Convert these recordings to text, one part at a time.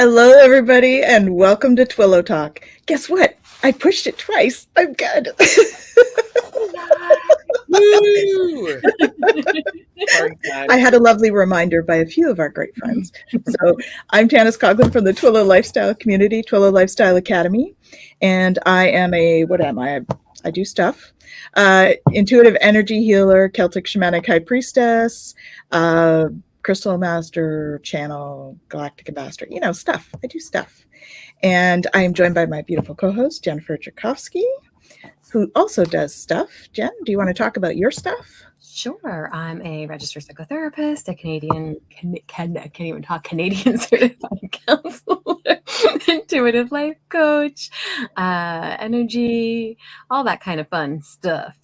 Hello, everybody, and welcome to Twillow Talk. Guess what? I pushed it twice. I'm good. Woo! Party time. I had a lovely reminder by a few of our great friends. So I'm Tanis Coughlin from the Twillow Lifestyle Community, Twillow Lifestyle Academy, and I am what am I? I do stuff. Intuitive energy healer, Celtic shamanic high priestess, crystal master, channel, galactic ambassador, stuff. I do stuff. And I am joined by my beautiful co-host, Jennifer Tchaikovsky, who also does stuff. Jen, do you want to talk about your stuff? Sure. I'm a registered psychotherapist, a Canadian certified counselor, intuitive life coach, energy, all that kind of fun stuff.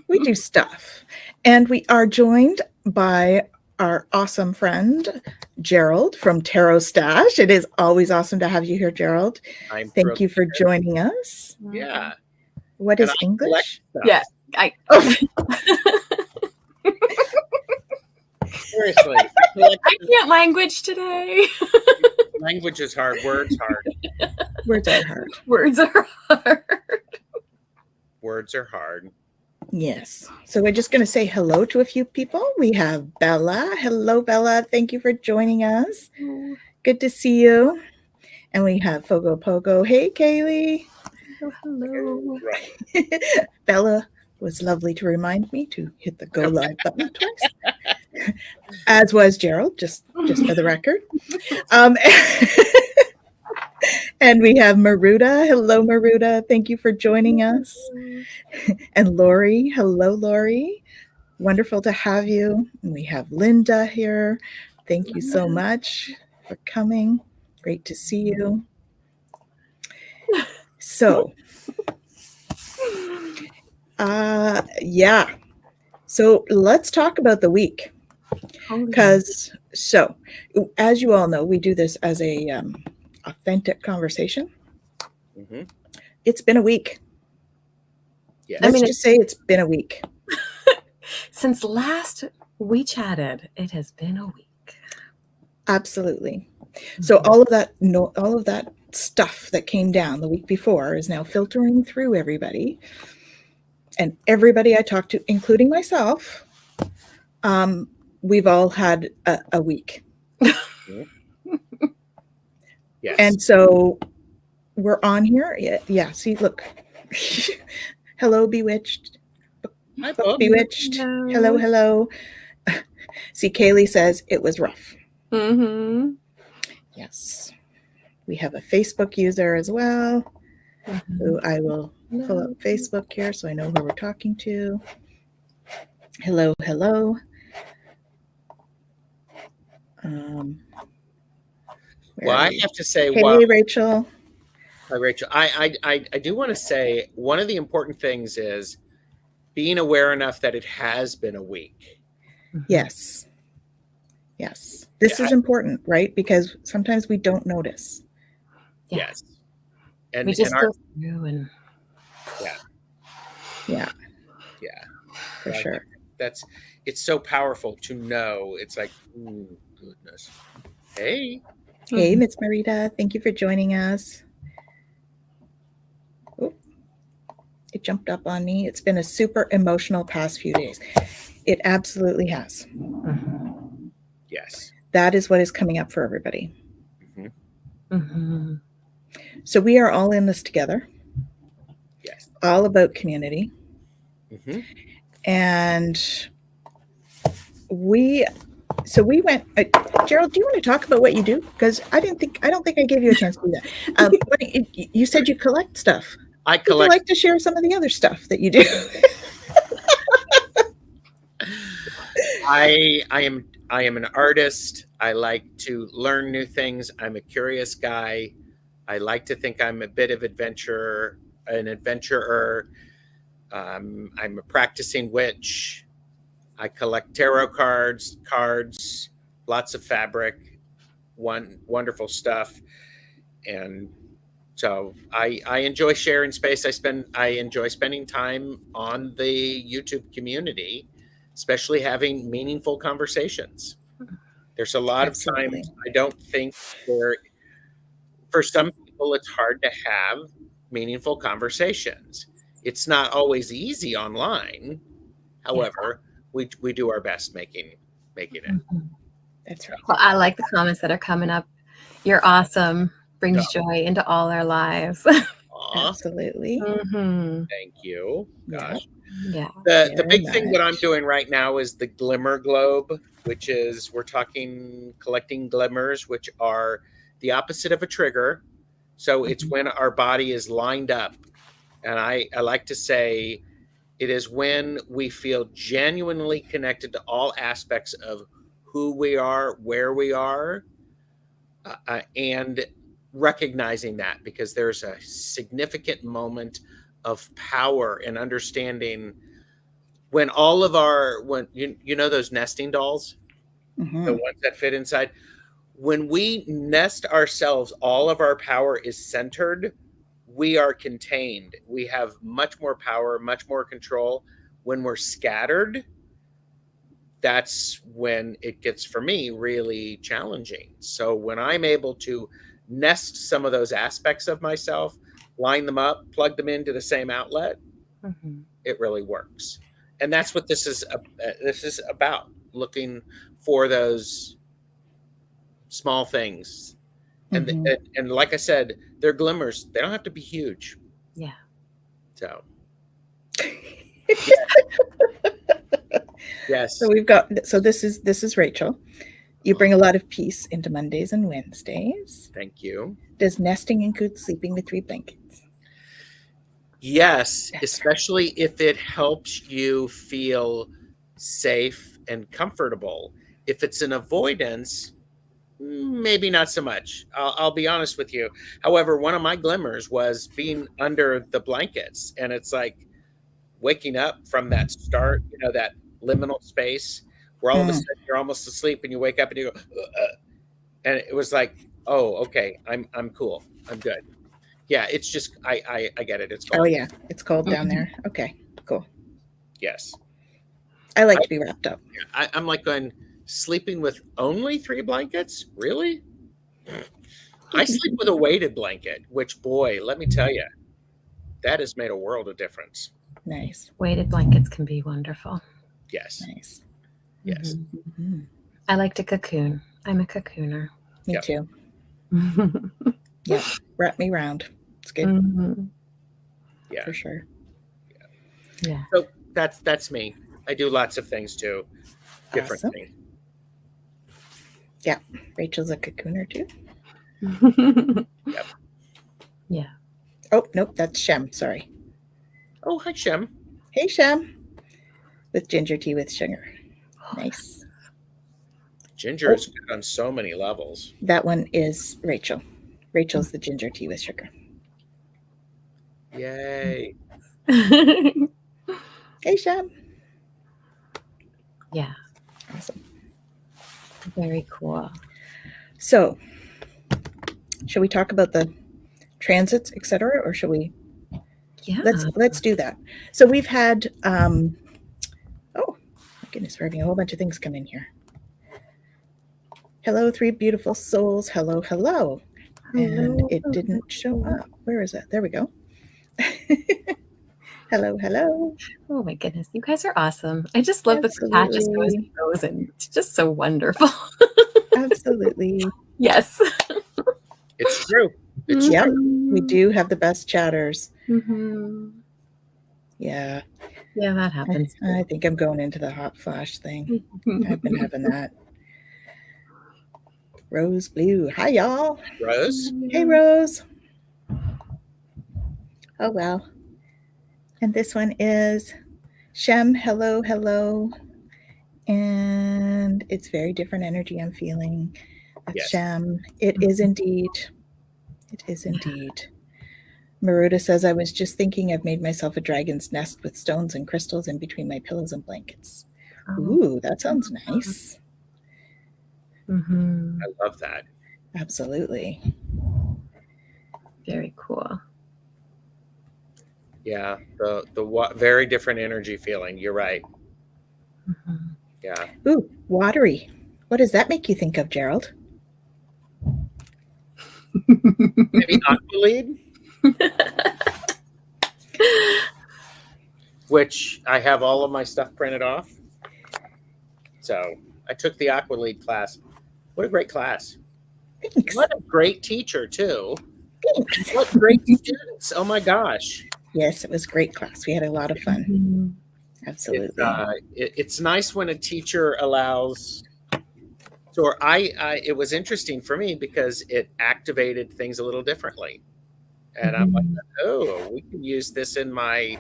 We do stuff. And we are joined by our awesome friend, Gerald from Tarotstache. It is always awesome to have you here, Gerald. Thank you for joining us. Yeah. What is English? Yeah. Seriously. I can't language today. Language is hard. Words hard. Words are hard. Words are hard. Words are hard. Yes. So we're just going to say hello to a few people. We have Bella. Hello, Bella. Thank you for joining us. Good to see you. And we have Fogo Pogo. Hey, Kaylee. Hello. Right. Bella was lovely to remind me to hit the go live button twice. As was Gerald, just for the record. And we have Maruda. Hello, Maruda. Thank you for joining us. And Lori. Hello, Lori. Wonderful to have you. And we have Linda here. Thank you so much for coming. Great to see you. So, yeah. So let's talk about the week. Because, as you all know, we do this as a authentic conversation. Mm-hmm. It's been a week. Yes. Let's just say it's been a week. Since last we chatted, it has been a week. Absolutely. So all of that stuff that came down the week before is now filtering through everybody. And everybody I talked to, including myself, we've all had a week. Yes. And so we're on here. Yeah. See, look. Hello, Bewitched. Hi, Bob. Bewitched. Hello. See, Kaylee says it was rough. Mm-hmm. Yes. We have a Facebook user as well, who I will pull up Facebook here so I know who we're talking to. Hello. Well, I have to say, hey, Rachel. Hi, Rachel. I do want to say one of the important things is being aware enough that it has been a week. Yes. This is important, right? Because sometimes we don't notice. Yes. And we just go through and yeah, for sure. It's so powerful to know. It's like, goodness. Hey, Miss Marita, thank you for joining us. Oh, it jumped up on me. It's been a super emotional past few days. It absolutely has. Yes. That is what is coming up for everybody. Mm-hmm. So we are all in this together. Yes. All about community. Mm-hmm. And we went. Gerald, do you want to talk about what you do? Because I don't think I gave you a chance to do that. You said you collect stuff. I collect. Would you like to share some of the other stuff that you do? I am an artist. I like to learn new things. I'm a curious guy. I like to think I'm a bit of an adventurer. I'm a practicing witch. I collect tarot cards, lots of fabric, wonderful stuff. And so I enjoy sharing space. I enjoy spending time on the YouTube community, especially having meaningful conversations. There's a lot of times I don't think For some people, it's hard to have meaningful conversations. It's not always easy online. However, we do our best making it. Mhm. That's right. Well, I like the comments that are coming up. You're awesome. Brings joy into all our lives. Aw, Absolutely. Mhm. thank you. Yeah. Gosh. Yeah. The Very big thing that I'm much. doing right now is the glimmer globe, which is we're talking collecting glimmers, which are the opposite of a trigger. So it's when our body is lined up. And I like to say it is when we feel genuinely connected to all aspects of who we are, where we are, and recognizing that, because there's a significant moment of power and understanding when all of our, when you know those nesting dolls, the Mhm. ones that fit inside, when we nest ourselves, all of our power is centered. We are contained. We have much more power, much more control. When we're scattered, that's when it gets, for me, really challenging. So when I'm able to nest some of those aspects of myself, line them up, plug them into the same outlet, Mhm. it really works. And that's what this is about, looking for those small things. And Mhm. and like I said, they're glimmers. They don't have to be huge. Yeah. So So yes, we've got, so this is Rachel. You bring a lot of peace into Mondays and Wednesdays. thank you. Does nesting include sleeping with 3 blankets? Yes, That's right. especially if it helps you feel safe and comfortable. If it's an avoidance, maybe not so much. I'll be honest with you. However, one of my glimmers was being under the blankets, and it's like waking up from that start, that liminal space where all of a Mm. sudden you're almost asleep and you wake up and you go, and it was like, oh, okay, I'm cool, I'm good. Yeah, it's just I get it. It's Oh cold. yeah, it's cold down Mhm. there. Okay, cool. Yes, I like I, to be wrapped up. I'm like going, sleeping with only 3 blankets, really? I sleep with a weighted blanket, which, boy, let me tell you, that has made a world of difference. Nice, Weighted blankets can be wonderful. Yes, nice. yes, Mhm. Mhm. I like to cocoon. I'm a cocooner. Me Yep. too. Mhm. Yep, wrap me round. It's good yeah. for sure. Yeah. So that's me. I do lots of things too, different Awesome. things. Yeah, Rachel's a cocooner too. Yep. Yeah. Oh nope, that's Shem. Sorry. Oh, hi, Shem. Hey Shem, with ginger tea with sugar. Nice. Ginger Oh, is good on so many levels. that one is Rachel. Rachel's the ginger tea with sugar. Yay. Hey Shem. Yeah. Awesome. Very cool. So, shall we talk about the transits, etc., or shall we? Yeah. Let's do that. So we've had. Oh my goodness, we're having a whole bunch of things come in here. Hello, 3 beautiful souls. Hello, hello. And Hello. it didn't show up. Where is it? There we go. Hello, hello. Oh my goodness. You guys are awesome. I just love that the chat just goes and Absolutely. goes, and it's just so wonderful. Absolutely. Yes. It's true. It's Yep. true. We do have the best chatters. Mm-hmm. Yeah. Yeah, that happens. I think I'm going into the hot flash thing. I've been having that. Rose Blue. Hi, y'all. Rose? Hey, Rose. Oh, well. And this one is Shem. Hello, hello. And it's very different energy I'm feeling. That's Yes. Shem. It is indeed. It is indeed. Maruda says, I was just thinking I've made myself a dragon's nest with stones and crystals in between my pillows and blankets. Oh. Ooh, that sounds nice. Mm-hmm. I love that. Absolutely. Very cool. Yeah, the very different energy feeling. You're right. Mm-hmm. Yeah. Ooh, watery. What does that make you think of, Gerald? Maybe Aqualead, which I have all of my stuff printed off. So I took the Aqualead class. What a great class. Thanks. What a great teacher, too. Thanks. What great students. Oh my gosh. Yes, it was a great class. We had a lot of fun. Mhm. Absolutely. It's nice when a teacher allows. So it was interesting for me because it activated things a little differently. And I'm like, Mhm. oh, we can use this in my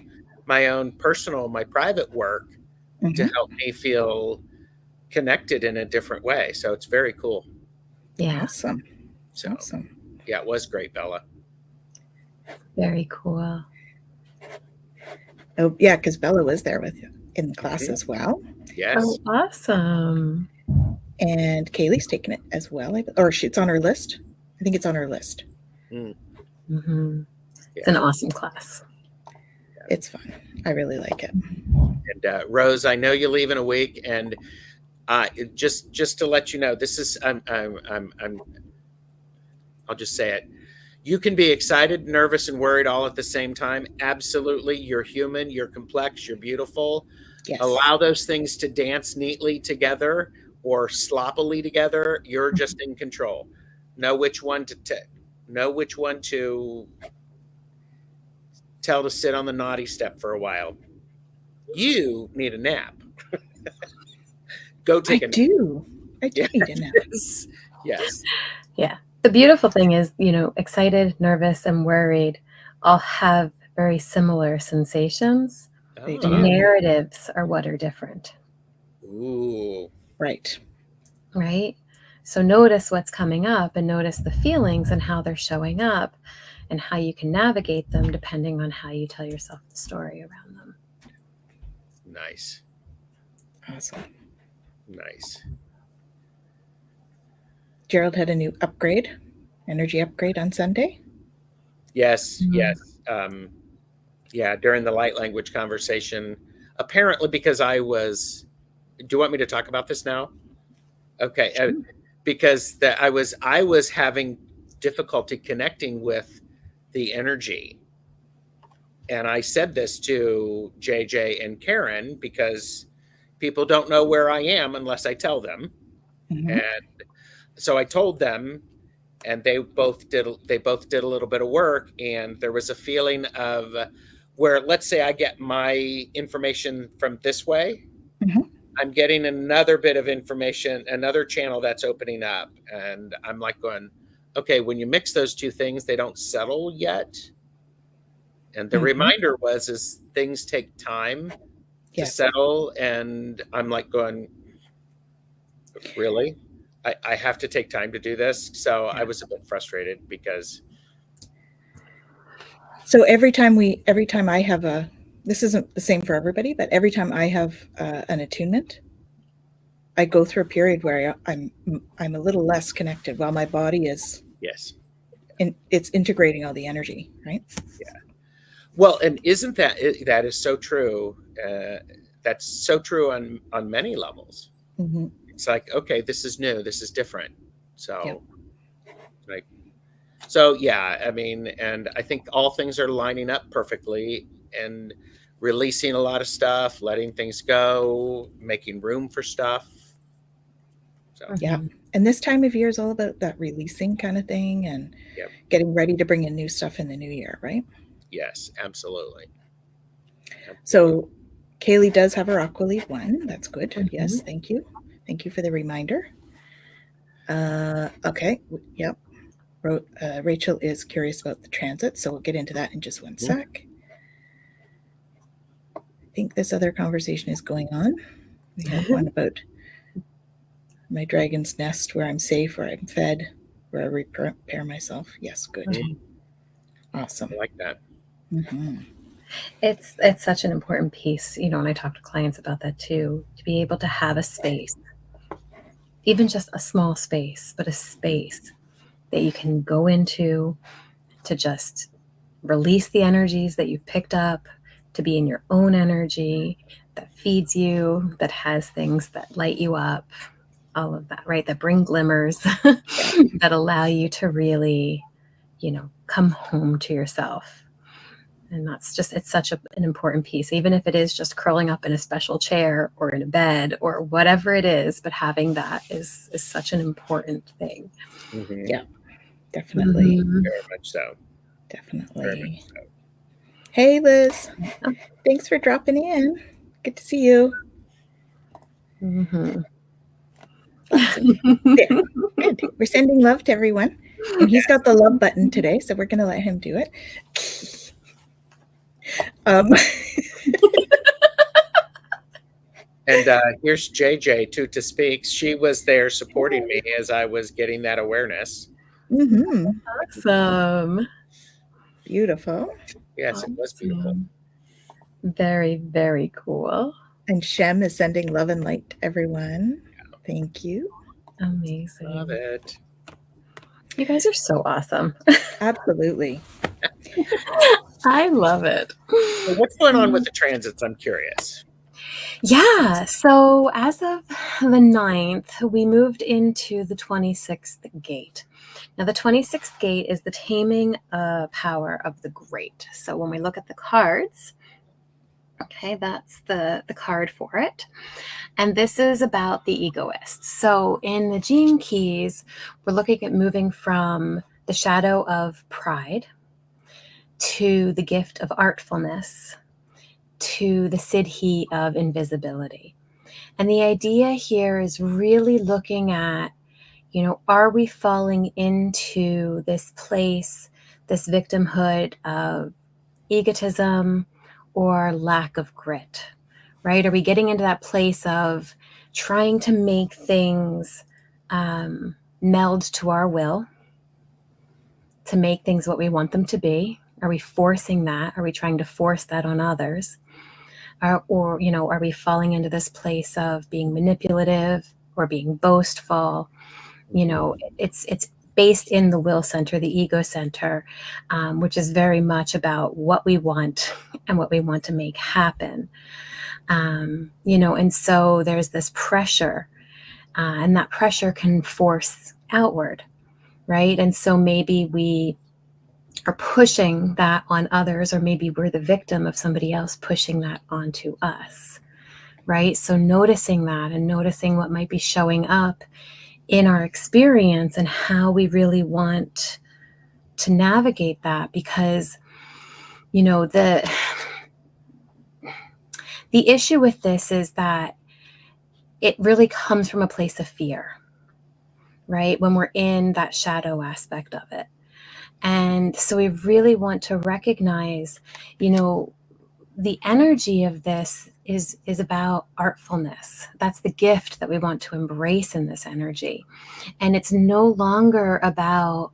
own personal, my private work to Mhm. help me feel connected in a different way. So it's very cool. Yeah, Awesome. So Awesome. yeah, it was great, Bella. very cool. Oh, yeah, because Bella was there with you in the class Mhm. as well. Yes. Oh, awesome. And Kaylee's taken it as well. Or it's on her list. I think it's on her list. Mm, Mhm. It's yeah. an awesome class. It's fun. I really like it. And Rose, I know you leave in a week, and just to let you know, this is I'll just say it. You can be excited, nervous, and worried all at the same time. Absolutely, you're human. You're complex. You're beautiful. Yes. Allow those things to dance neatly together or sloppily together. You're just in control. Know which one to know which one to tell to sit on the naughty step for a while. You need a nap. Go take I a nap. do. I do need a nap. Yes. Yes. Yeah. The beautiful thing is, excited, nervous, and worried all have very similar sensations. They The do. narratives are what are different, Ooh. Right. right? So notice what's coming up and notice the feelings and how they're showing up and how you can navigate them depending on how you tell yourself the story around them. Nice. Awesome. Nice. Gerald had a new energy upgrade on Sunday. Yes. Mhm. Yes. Yeah. During the light language conversation, apparently because I was. Do you want me to talk about this now? Okay. Sure. Because I was having difficulty connecting with the energy, and I said this to JJ and Karen because people don't know where I am unless I tell them. Mhm. And so I told them, and they both did a little bit of work, and there was a feeling of where, let's say I get my information from this way, Mhm. I'm getting another bit of information, another channel that's opening up, and I'm like going, okay, when you mix those two things, they don't settle yet. And the Mhm. reminder is things take time to Yes. settle, and I'm like going, really? I have to take time to do this. So I was a bit frustrated because So every time I have this isn't the same for everybody, but every time I have an attunement, I go through a period where I'm a little less connected while my body is yes. it's integrating all the energy, right? Yeah. Well, and isn't that is so true? That's so true on many levels. Mm-hmm. It's like, okay, this is new, this is different. So, Yep. like, so yeah, I mean, and I think all things are lining up perfectly, and releasing a lot of stuff, letting things go, making room for stuff. So, Yeah. Mhm. And this time of year is all about that releasing kind of thing and yep. getting ready to bring in new stuff in the new year, right? Yes, absolutely. So Kaylee does have her Aqualead one. That's good. Mhm. Yes, thank you. Thank you for the reminder. Okay. Yep. Rachel is curious about the transit, so we'll get into that in just one sec. I think this other conversation is going on. We have one about my dragon's nest, where I'm safe, where I'm fed, where I repair myself. Yes, good. Mhm. Awesome. I like that. Mm-hmm. It's such an important piece, and I talk to clients about that too, to be able to have a space, even just a small space, but a space that you can go into to just release the energies that you've picked up, to be in your own energy that feeds you, that has things that light you up. all of that, right? That bring glimmers that allow you to really, come home to yourself. And that's just, it's such an important piece, even if it is just curling up in a special chair or in a bed or whatever it is, but having that is such an important thing. Mm-hmm. Yeah, definitely. Mhm. Very much so. Definitely. Very much so. Hey, Liz. Thanks for dropping in. Good to see you. Mhm. Awesome. There. Good. We're sending love to everyone. And he's got the love button today, so we're going to let him do it. And here's JJ too to speak. She was there supporting me as I was getting that awareness. Mm-hmm. Awesome. Beautiful. Yes, it was beautiful. Very, very cool. And Shem is sending love and light to everyone. Thank you. Amazing. Love it. You guys are so awesome. Absolutely. I love it. So what's going on with the transits? I'm curious. Yeah. So as of the 9th, we moved into the 26th gate. Now, the 26th gate is the taming power of the great. So when we look at the cards, okay, that's the card for it. And this is about the egoist. So in the Gene Keys, we're looking at moving from the shadow of pride to the gift of artfulness to the Siddhi of invisibility. And the idea here is really looking at, are we falling into this place, this victimhood of egotism or lack of grit, right? Are we getting into that place of trying to make things meld to our will, to make things what we want them to be? Are we forcing that? Are we trying to force that on others? Or are we falling into this place of being manipulative or being boastful? It's based in the will center, the ego center, which is very much about what we want and what we want to make happen. And so there's this pressure, and that pressure can force outward, right? And so maybe we are pushing that on others, or maybe we're the victim of somebody else pushing that onto us, right? So noticing that and noticing what might be showing up in our experience and how we really want to navigate that, because the issue with this is that it really comes from a place of fear, right? When we're in that shadow aspect of it. And so we really want to recognize, the energy of this is about artfulness. That's the gift that we want to embrace in this energy. And it's no longer about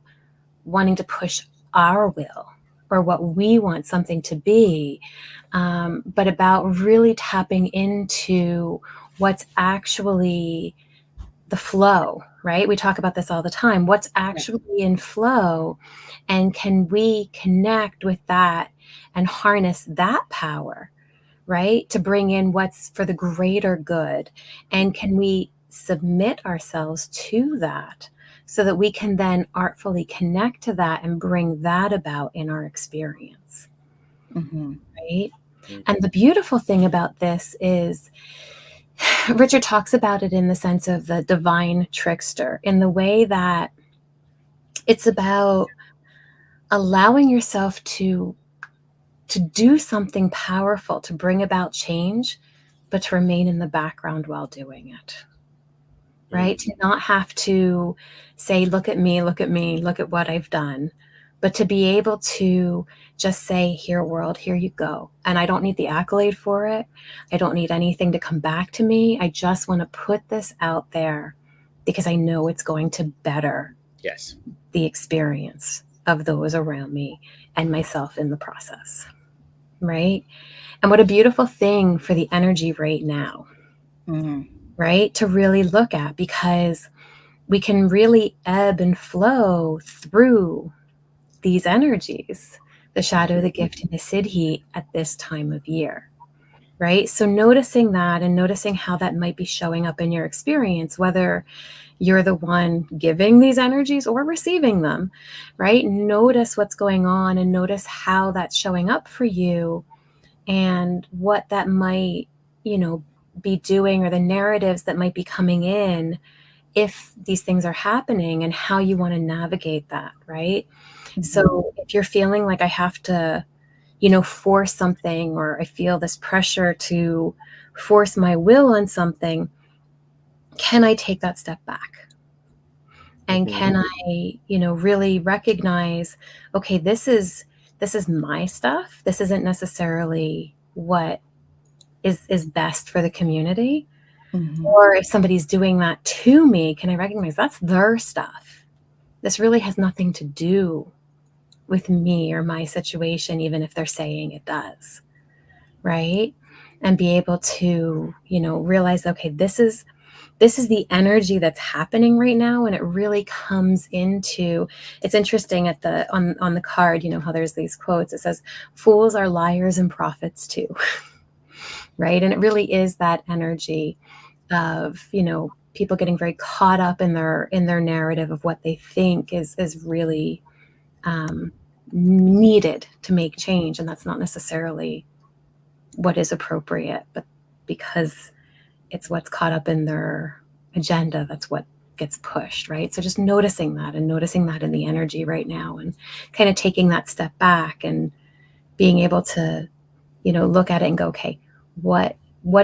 wanting to push our will or what we want something to be, but about really tapping into what's actually the flow, right? We talk about this all the time. What's actually in flow, and can we connect with that and harness that power, right? To bring in what's for the greater good. And can we submit ourselves to that so that we can then artfully connect to that and bring that about in our experience, Mm-hmm. right? Mm-hmm. And the beautiful thing about this is Richard talks about it in the sense of the divine trickster, in the way that it's about allowing yourself to do something powerful, to bring about change, but to remain in the background while doing it, right? Mm-hmm. To not have to say, look at me, look at what I've done, but to be able to just say, here, world, here you go. And I don't need the accolade for it. I don't need anything to come back to me. I just want to put this out there because I know it's going to better the experience of those around me and myself in the process, right? And what a beautiful thing for the energy right now, mm-hmm. right? To really look at, because we can really ebb and flow through these energies, the shadow, the gift, and the siddhi at this time of year, right? So noticing that and noticing how that might be showing up in your experience, whether you're the one giving these energies or receiving them, right? Notice what's going on and notice how that's showing up for you and what that might, be doing, or the narratives that might be coming in if these things are happening, and how you want to navigate that, right? Mhm. So if you're feeling like I have to, force something, or I feel this pressure to force my will on something, can I take that step back? And can I, really recognize, okay, this is my stuff. This isn't necessarily what is best for the community. Mhm. Or if somebody's doing that to me, can I recognize that's their stuff? This really has nothing to do with me or my situation, even if they're saying it does, right? And be able to, realize, okay, this is the energy that's happening right now. And it really comes into, it's interesting at the on the card, how there's these quotes. It says, fools are liars and prophets too. Right? And it really is that energy of, people getting very caught up in their narrative of what they think is really needed to make change. And that's not necessarily what is appropriate, but because it's what's caught up in their agenda, that's what gets pushed, right? So just noticing that and noticing that in the energy right now, and kind of taking that step back and being able to, look at it and go, okay, what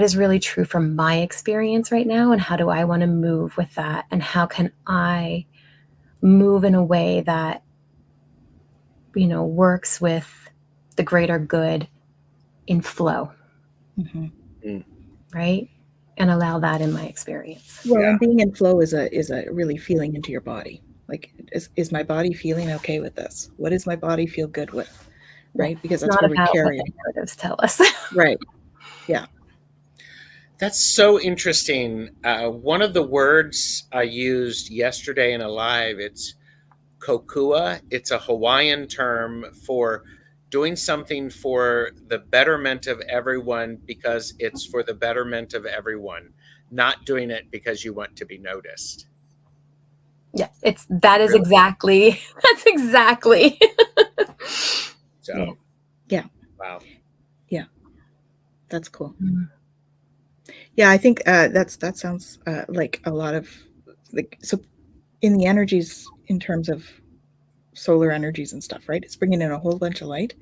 is really true from my experience right now, and how do I want to move with that, and how can I move in a way that, works with the greater good in flow, Mhm. right? And allow that in my experience. Well, Yeah. and being in flow is a really feeling into your body. Like, is my body feeling okay with this? What does my body feel good with? Right? Because It's that's not where we about what carry. the narratives tell us. Right. Yeah. That's so interesting. One of the words I used yesterday in a live, it's kokua. It's a Hawaiian term for doing something for the betterment of everyone because it's for the betterment of everyone, not doing it because you want to be noticed. Yeah, that is Really? exactly, that's exactly. So, Yeah. wow. That's cool. Mhm. Yeah, I think that sounds like a lot of, like, so in the energies, in terms of solar energies and stuff, right? It's bringing in a whole bunch of light.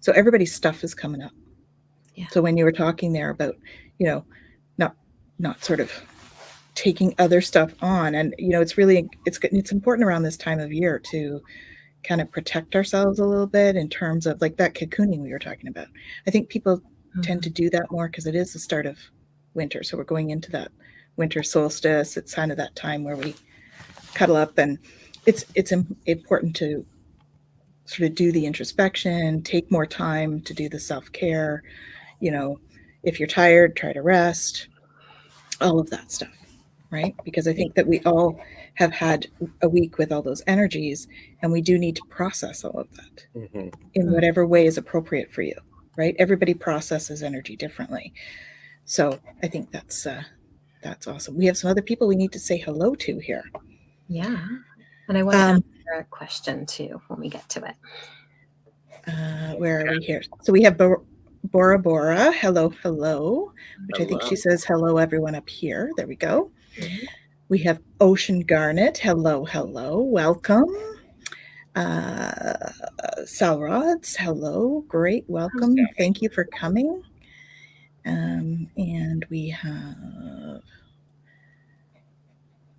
So everybody's stuff is coming up. Yeah. So when you were talking there about, not sort of taking other stuff on, and it's important around this time of year to kind of protect ourselves a little bit, in terms of like that cocooning we were talking about. I think people tend to do that more because it is the start of winter. So we're going into that winter solstice. It's kind of that time where we cuddle up, and it's important to sort of do the introspection, take more time to do the self-care. If you're tired, try to rest, all of that stuff, right? Because I think that we all have had a week with all those energies, and we do need to process all of that in whatever way is appropriate for you, right? Everybody processes energy differently. So I think that's awesome. We have some other people we need to say hello to here. Yeah. And I want to answer a question too when we get to it. Where are we here? So we have Bora Bora. Hello, hello. Which I think she says hello, everyone up here. There we go. Mhm. We have Ocean Garnet. Hello, hello. Welcome. Salrods. Hello. Great. Welcome. Thank you for coming. And we have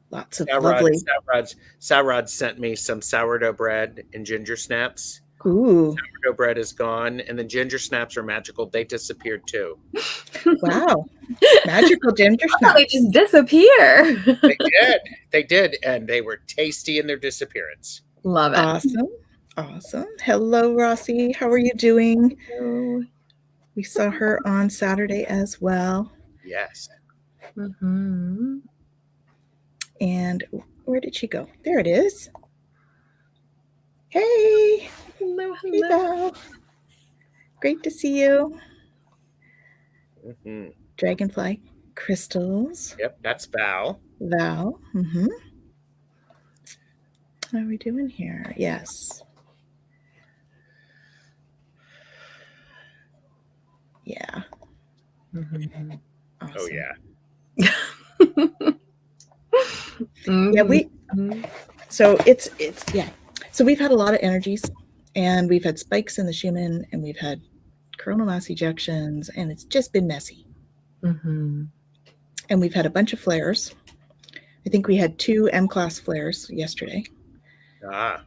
lots of lovely. Salrod sent me some sourdough bread and ginger snaps. Ooh. Sourdough bread is gone, and the ginger snaps are magical. They disappeared too. Wow. Magical ginger snaps. They just disappear. They did, and they were tasty in their disappearance. Love it. Awesome. Hello, Rossi. How are you doing? Hello. We saw her on Saturday as well. Yes. Mm-hmm. And where did she go? There it is. Hey. Hello, Hey, hello. Val. Great to see you. Hmm. Dragonfly crystals. Yep, that's Val. Val. How are we doing here? Yes. Yeah. Mhm. Awesome. Oh yeah. Yeah, Mhm. so it's yeah. So we've had a lot of energies, and we've had spikes in the Schumann, and we've had coronal mass ejections, and it's just been messy. Mhm. And we've had a bunch of flares. I think we had 2 M-class flares yesterday. Ah.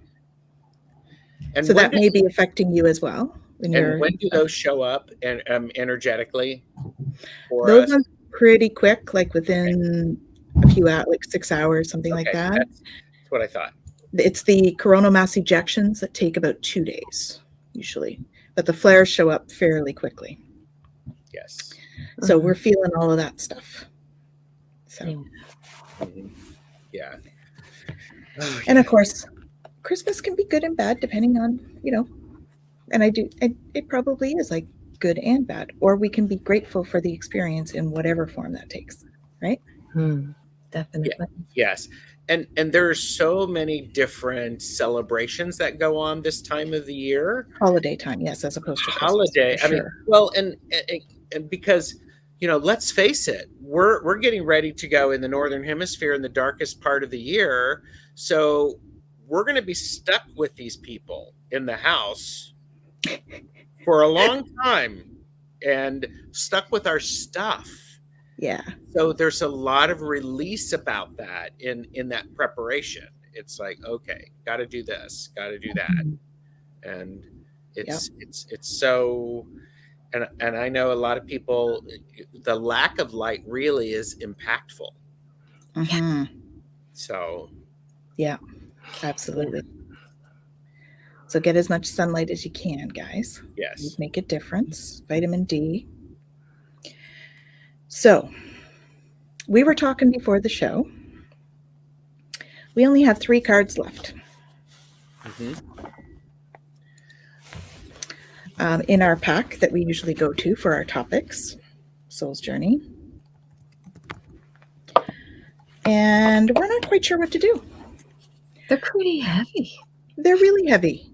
And So when that may be affecting you as well. when do those show up and energetically for Those us? ones pretty quick, like Okay. within a few hours, like 6 hours, something like Okay. that. That's what I thought. It's the coronal mass ejections that take about 2 days usually, but the flares show up fairly quickly. Yes. So we're feeling all of that stuff. So, Yeah. Mhm. Yeah. Oh, and yeah. of course, Christmas can be good and bad depending on, and it probably is like good and bad, or we can be grateful for the experience in whatever form that takes, right? Definitely. Yes. And there's so many different celebrations that go on this time of the year. Holiday time, yes, as opposed to Christmas, Holiday. for I mean, sure. well, and because let's face it, we're getting ready to go in the northern hemisphere in the darkest part of the year, so we're going to be stuck with these people in the house for a long time and stuck with our stuff. Yeah. So there's a lot of release about that in that preparation. It's like, okay, got to do this, got to do that, Mhm. and Yep. it's so. And I know a lot of people, the lack of light really is impactful. Mm-hmm. So Yeah, absolutely. So get as much sunlight as you can, guys. yes. Make a difference. Vitamin D. So we were talking before the show. We only have 3 cards left Hmm. in our pack that we usually go to for our topics, Soul's Journey. And we're not quite sure what to do. They're pretty heavy. They're really heavy.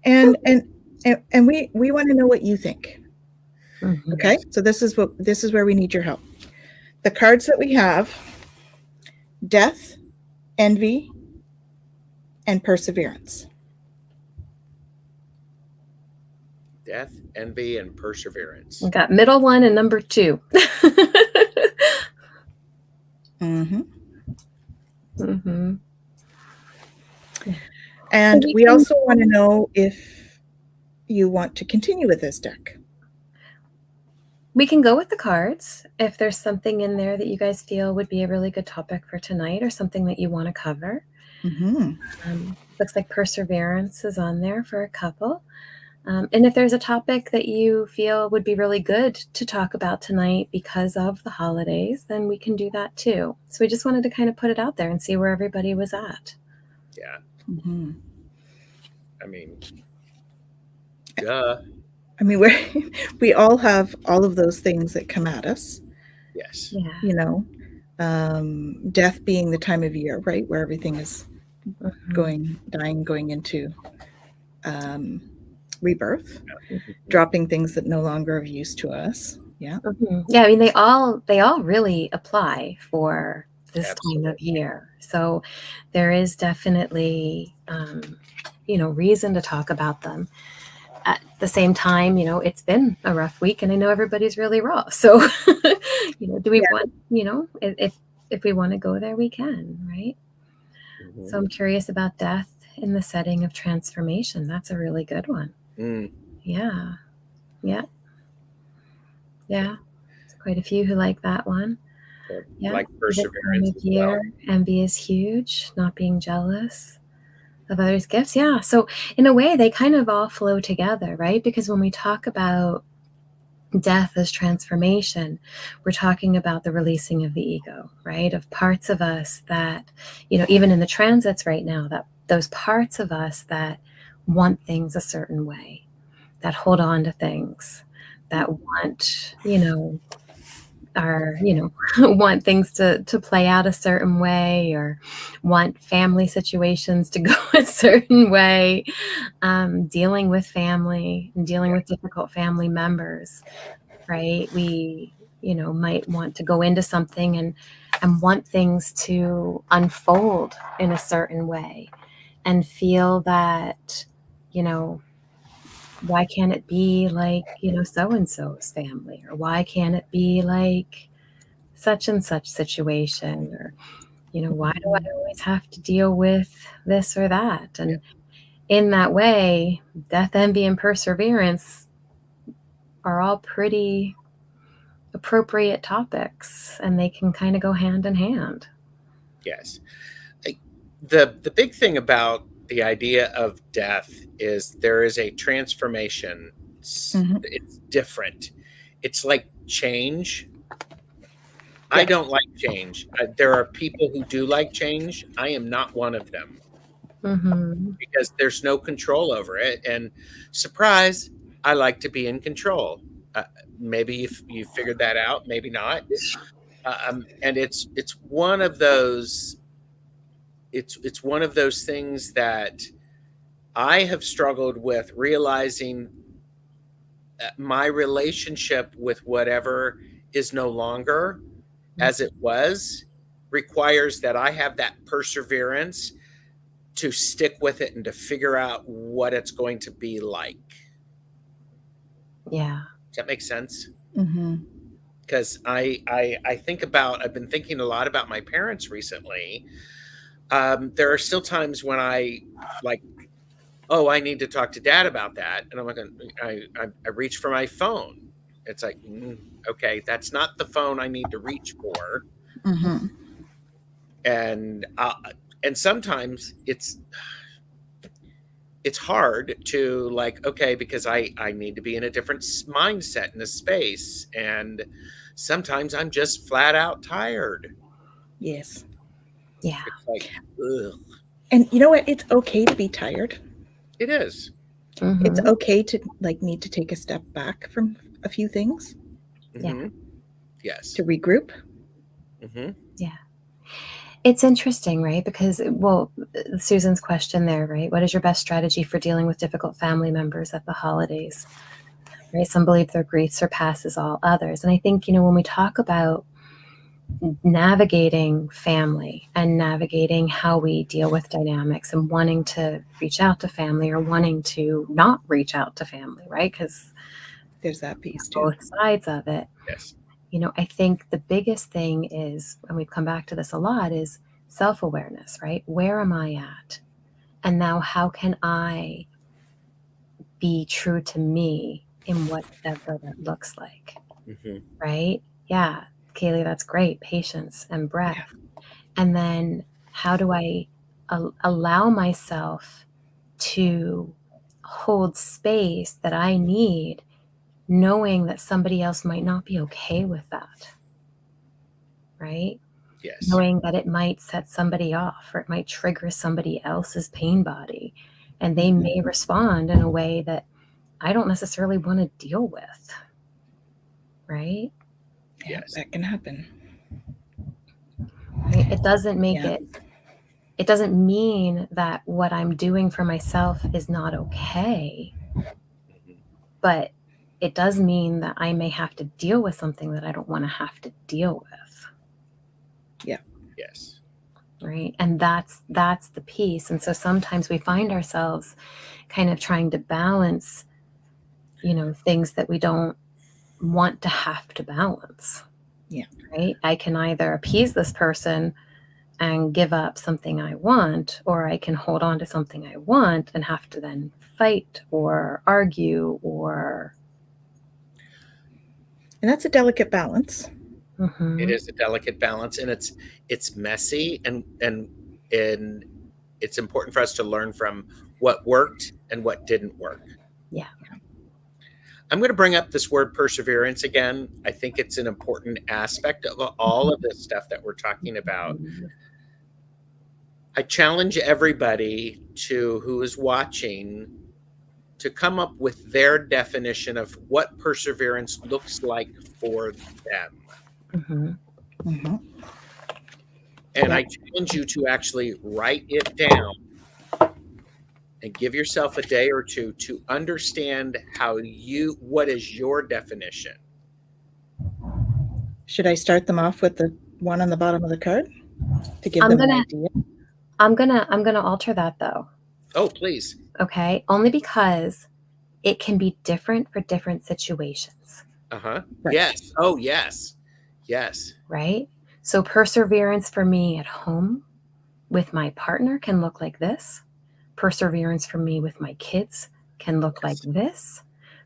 and we want to know what you think. Mhm. Okay? So this is where we need your help. The cards that we have: death, envy, and perseverance. Death, envy, and perseverance. We got middle one and number 2. Mm-hmm. Mm-hmm. And So we also want to know if you want to continue with this deck. we can go with the cards if there's something in there that you guys feel would be a really good topic for tonight, or something that you want to cover. Mm-hmm. Looks like perseverance is on there for a couple. And if there's a topic that you feel would be really good to talk about tonight because of the holidays, then we can do that too. So we just wanted to kind of put it out there and see where everybody was at. Yeah. Mm-hmm. I mean, duh. I mean, we all have all of those things that come at us. Yes. Yeah. Death being the time of year, right, where everything is Mhm. going into rebirth, Mhm. dropping things that no longer are of use to us. Yeah. Mhm. Yeah, I mean, they all really apply for this time of Absolutely. year. So there is definitely, reason to talk about them. At the same time, it's been a rough week, and I know everybody's really raw. So, do we Yeah. want, if we want to go there, we can, right? Mhm. So I'm curious about death in the setting of transformation. That's a really good one. Mm. Yeah. Yeah. Yeah. There's quite a few who like that one. Yeah. Like For this time perseverance of as well. year, envy is huge, not being jealous of others' gifts. Yeah. So in a way, they kind of all flow together, right? Because when we talk about death as transformation, we're talking about the releasing of the ego, right? Of parts of us that, even in the transits right now, that those parts of us that want things a certain way, that hold on to things, that want, want things to play out a certain way, or want family situations to go a certain way, dealing with family and dealing with difficult family members, right? We, might want to go into something and want things to unfold in a certain way and feel that, why can't it be like, so-and-so's family, or why can't it be like such and such situation, or, why do I always have to deal with this or that? And in that way, death, envy, and perseverance are all pretty appropriate topics, and they can kind of go hand in hand. Yes. The big thing about the idea of death is there is a transformation. It's different. It's like change. I don't like change. There are people who do like change. I am not one of them, because there's no control over it. And surprise, I like to be in control. Maybe you figured that out, maybe not. And it's one of those. It's one of those things that I have struggled with, realizing that my relationship with whatever is no longer as it was requires that I have that perseverance to stick with it and to figure out what it's going to be like. Yeah. Does that make sense? Because I've been thinking a lot about my parents recently. There are still times when I I need to talk to Dad about that, and I'm like, I reach for my phone. It's like, okay, that's not the phone I need to reach for. And sometimes it's hard to okay, because I need to be in a different mindset in a space, and sometimes I'm just flat out tired. Yes. Yeah. It's like, ugh. And you know what? It's okay to be tired. It is. It's okay to need to take a step back from a few things. Yeah. Yes. To regroup. Yeah. It's interesting, right? Because, Susan's question there, right? What is your best strategy for dealing with difficult family members at the holidays? Right? Some believe their grief surpasses all others. And I think, when we talk about navigating family and navigating how we deal with dynamics and wanting to reach out to family or wanting to not reach out to family, right? Because there's that piece too. Both sides of it. Yes. I think the biggest thing is, and we've come back to this a lot, is self-awareness, right? Where am I at? And now how can I be true to me in whatever that looks like, right? Yeah, Kaylee, that's great. Patience and breath. Yeah. And then how do I allow myself to hold space that I need, knowing that somebody else might not be okay with that, right? Yes. Knowing that it might set somebody off, or it might trigger somebody else's pain body, and they may respond in a way that I don't necessarily want to deal with, right? Yes, that can happen. Right? It doesn't make it doesn't mean that what I'm doing for myself is not okay, but it does mean that I may have to deal with something that I don't want to have to deal with. Yeah. Yes. Right. And that's the piece. And so sometimes we find ourselves kind of trying to balance, things that we don't want to have to balance. Yeah. Right. I can either appease this person and give up something I want, or I can hold on to something I want and have to then fight or argue or. And that's a delicate balance. It is a delicate balance, and it's messy, and it's important for us to learn from what worked and what didn't work. Yeah. I'm going to bring up this word perseverance again. I think it's an important aspect of all of this stuff that we're talking about. I challenge everybody who is watching to come up with their definition of what perseverance looks like for them. Mm-hmm. Mm-hmm. And Yeah. I challenge you to actually write it down and give yourself a day or two to understand what is your definition. Should I start them off with the one on the bottom of the card to give I'm them an gonna idea? I'm gonna alter that though. Oh, please. Okay, only because it can be different for different situations. Uh-huh. Right. Yes. Oh, yes. Yes. Right? So perseverance for me at home with my partner can look like this. Perseverance for me with my kids can look like this.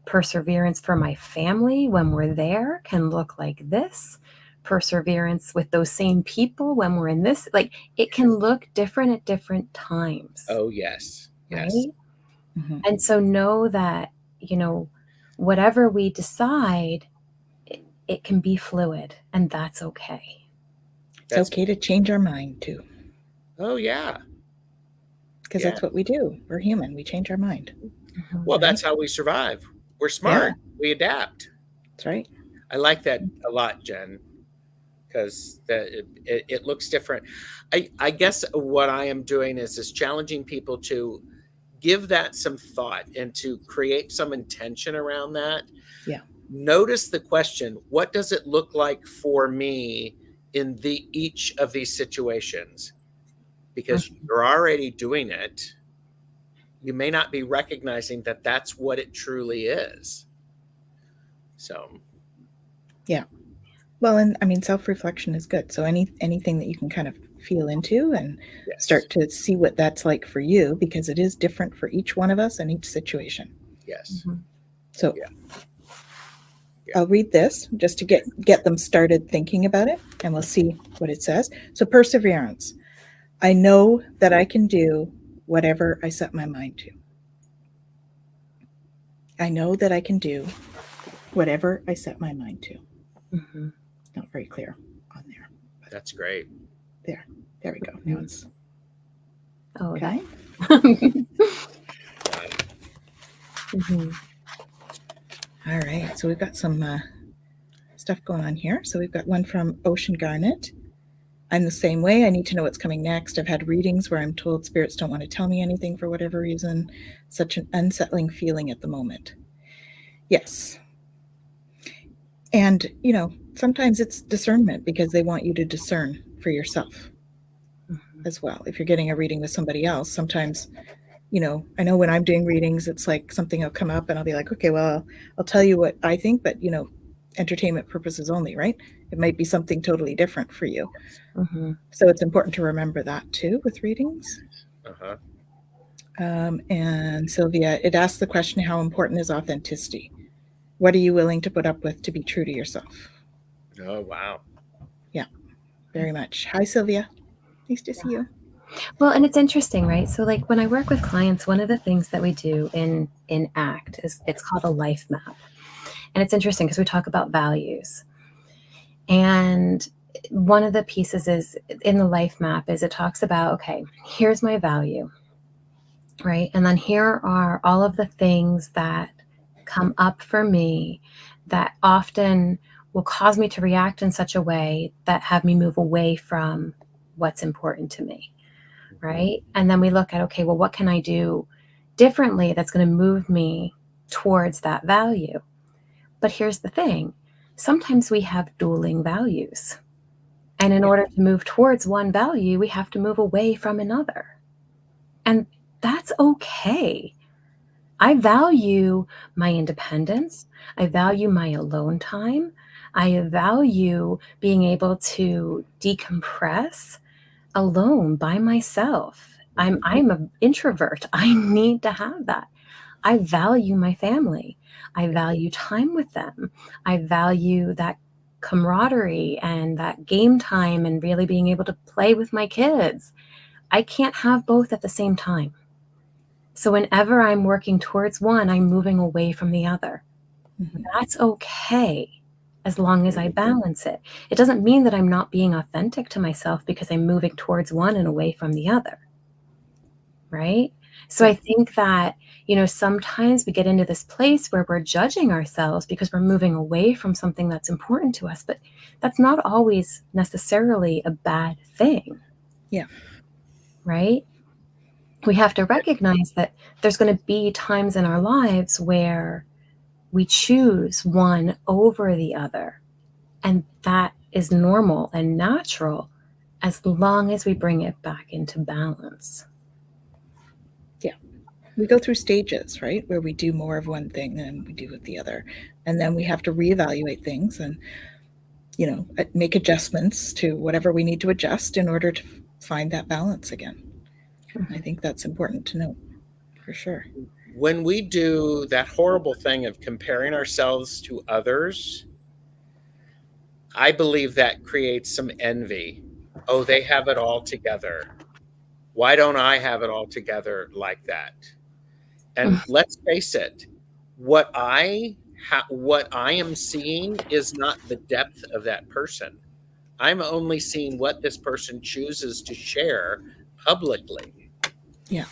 Perseverance for my family when we're there can look like this. Perseverance with those same people when we're in this, like it can look different at different times. Oh, yes. Yes. Right? Mm-hmm. And so know that, whatever we decide, it can be fluid, and that's okay. It's okay to change our mind too. Oh, yeah. Because that's what we do. We're human. We change our mind. Mm-hmm. Well, that's how we survive. We're smart. Yeah. We adapt. That's right. I like that a lot, Jen, because it looks different. I guess what I am doing is challenging people to give that some thought and to create some intention around that. Yeah. Notice the question, what does it look like for me in each of these situations? Because you're already doing it. You may not be recognizing that that's what it truly is. So. Yeah. Well, and I mean, self-reflection is good. So anything that you can kind of feel into and start to see what that's like for you, because it is different for each one of us and each situation. Yes. Mm-hmm. So I'll read this just to get them started thinking about it, and we'll see what it says. So perseverance. I know that I can do whatever I set my mind to. I know that I can do whatever I set my mind to. Mm-hmm. Not very clear on there. That's great. There we go. Now it's okay. Mm-hmm. All right. So we've got some stuff going on here. So we've got one from Ocean Garnet. I'm the same way. I need to know what's coming next. I've had readings where I'm told spirits don't want to tell me anything for whatever reason. Such an unsettling feeling at the moment. Yes. And, sometimes it's discernment because they want you to discern for yourself as well. If you're getting a reading with somebody else, sometimes, I know when I'm doing readings, it's like something will come up and I'll be like, okay, well, I'll tell you what I think, but, entertainment purposes only, right? It might be something totally different for you. Mm-hmm. So it's important to remember that too with readings. Uh-huh. And Sylvia, it asks the question, how important is authenticity? What are you willing to put up with to be true to yourself? Oh, wow. Yeah, very much. Hi, Sylvia. Nice to see you. Well, and it's interesting, right? So like when I work with clients, one of the things that we do in ACT is it's called a life map. And it's interesting because we talk about values. And one of the pieces is in the life map is it talks about, okay, here's my value, right? And then here are all of the things that come up for me that often will cause me to react in such a way that have me move away from what's important to me, right? And then we look at, okay, well, what can I do differently that's going to move me towards that value? But here's the thing. Sometimes we have dueling values. And in order to move towards one value, we have to move away from another. And that's okay. I value my independence. I value my alone time. I value being able to decompress alone by myself. I'm an introvert. I need to have that. I value my family. I value time with them. I value that camaraderie and that game time and really being able to play with my kids. I can't have both at the same time. So whenever I'm working towards one, I'm moving away from the other. Mm-hmm. That's okay as long as I balance it. It doesn't mean that I'm not being authentic to myself because I'm moving towards one and away from the other. Right? So Yeah. I think that, sometimes we get into this place where we're judging ourselves because we're moving away from something that's important to us, but that's not always necessarily a bad thing. Yeah. Right? We have to recognize that there's going to be times in our lives where we choose one over the other. And that is normal and natural as long as we bring it back into balance. Yeah. We go through stages, right? Where we do more of one thing than we do with the other. And then we have to reevaluate things and, make adjustments to whatever we need to adjust in order to find that balance again. Mm-hmm. I think that's important to note, for sure. When we do that horrible thing of comparing ourselves to others, I believe that creates some envy. Oh, they have it all together. Why don't I have it all together like that? And let's face it, what I am seeing is not the depth of that person. I'm only seeing what this person chooses to share publicly. Yeah.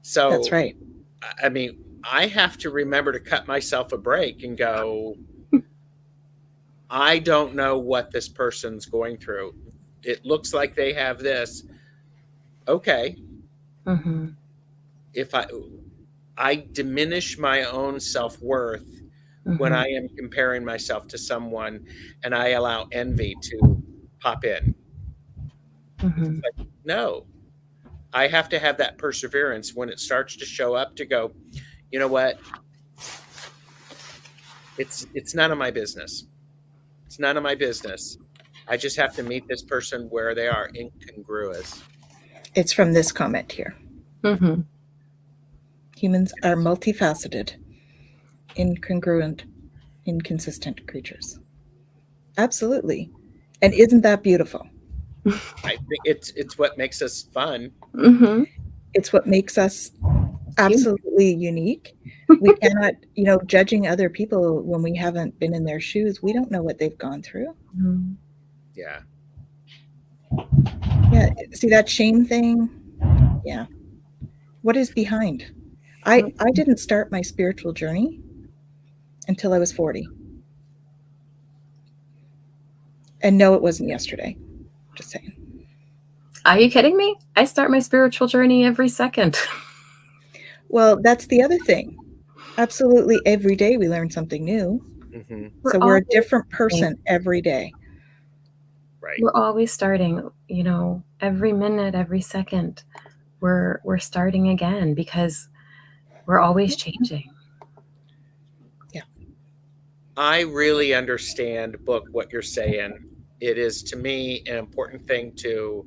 So That's right. I mean, I have to remember to cut myself a break and go, I don't know what this person's going through. It looks like they have this. Okay. Mm-hmm. If I diminish my own self-worth when I am comparing myself to someone and I allow envy to pop in. Mm-hmm. Like, no, I have to have that perseverance when it starts to show up to go, you know what? It's none of my business. It's none of my business. I just have to meet this person where they are, incongruous. It's from this comment here. Mm-hmm. Humans are multifaceted, incongruent, inconsistent creatures. Absolutely. And isn't that beautiful? I think it's what makes us fun. Mm-hmm. It's what makes us absolutely unique. We cannot, judging other people when we haven't been in their shoes, we don't know what they've gone through. Mm-hmm. Yeah. Yeah. See that shame thing? Yeah. What is behind? I didn't start my spiritual journey until I was 40. And no, it wasn't yesterday. Just saying. Are you kidding me? I start my spiritual journey every second. Well, that's the other thing. Absolutely every day we learn something new. Mm-hmm. So we're a different person every day. Right. We're always starting, every minute, every second, we're starting again because we're always changing. Yeah. I really understand, Book, what you're saying. It is, to me, an important thing to,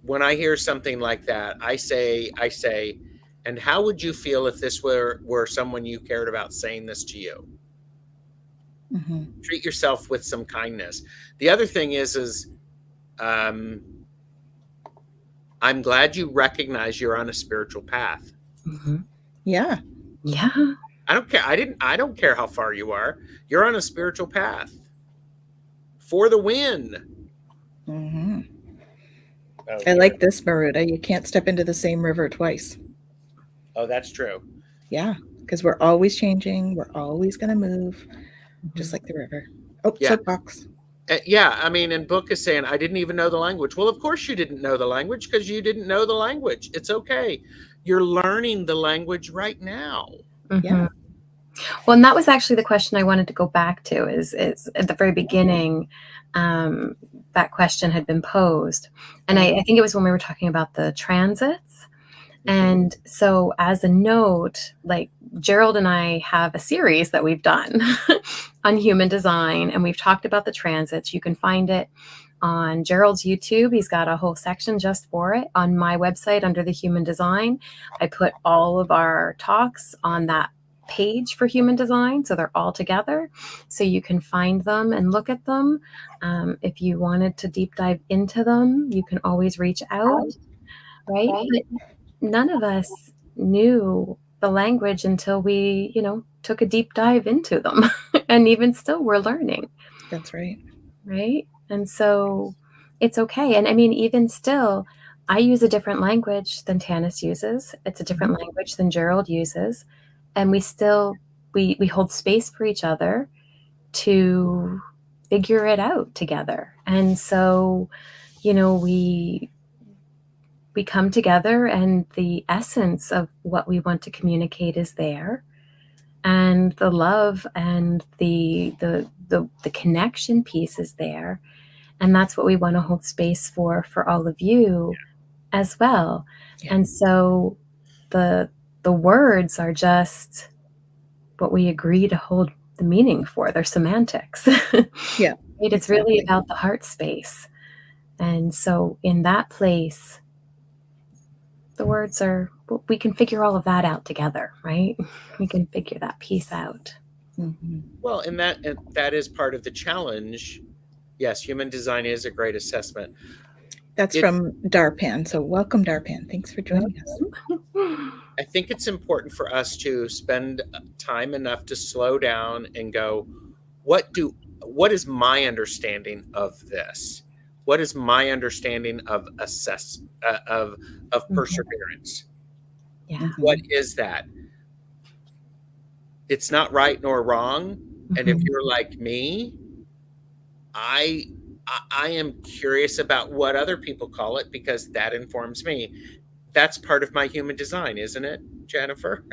when I hear something like that, I say, and how would you feel if this were someone you cared about saying this to you? Mm-hmm. Treat yourself with some kindness. The other thing is I'm glad you recognize you're on a spiritual path. Mm-hmm. Yeah. Yeah. I don't care. I don't care how far you are. You're on a spiritual path for the win. Mm-hmm. Oh, I like this, Maruda. You can't step into the same river twice. Oh, that's true. Yeah, because we're always changing. We're always going to move, just like the river. Oh, Yeah. soapbox. Yeah, I mean, and Book is saying, I didn't even know the language. Well, of course you didn't know the language because you didn't know the language. It's okay. You're learning the language right now. Mm-hmm. Yeah. Well, and that was actually the question I wanted to go back to is at the very beginning, that question had been posed. And I think it was when we were talking about the transits. And so as a note, like Gerald and I have a series that we've done on human design, and we've talked about the transits. You can find it on Gerald's YouTube. He's got a whole section just for it. On my website under the human design, I put all of our talks on that page for human design, so they're all together, so you can find them and look at them. If you wanted to deep dive into them, you can always reach out, right? But none of us knew the language until we, took a deep dive into them. And even still, we're learning. That's right. Right? And so it's okay. And I mean, even still, I use a different language than Tanis uses. It's a different language than Gerald uses. And we still, we hold space for each other to figure it out together. And so, you know, we come together and the essence of what we want to communicate is there. And the love and the connection piece is there. And that's what we want to hold space for all of you as well. Yeah. And so the words are just what we agree to hold the meaning for. They're semantics. Yeah. Right? It's really about the heart space. And so in that place, the words are, we can figure all of that out together, right? We can figure that piece out. Mm-hmm. Well, and that is part of the challenge. Yes, human design is a great assessment. That's from Darpan. So welcome, Darpan. Thanks for joining us. I think it's important for us to spend time enough to slow down and go, what is my understanding of this? What is my understanding of perseverance? Yeah. What is that? It's not right nor wrong. And if you're like me, I am curious about what other people call it because that informs me. That's part of my human design, isn't it, Jennifer?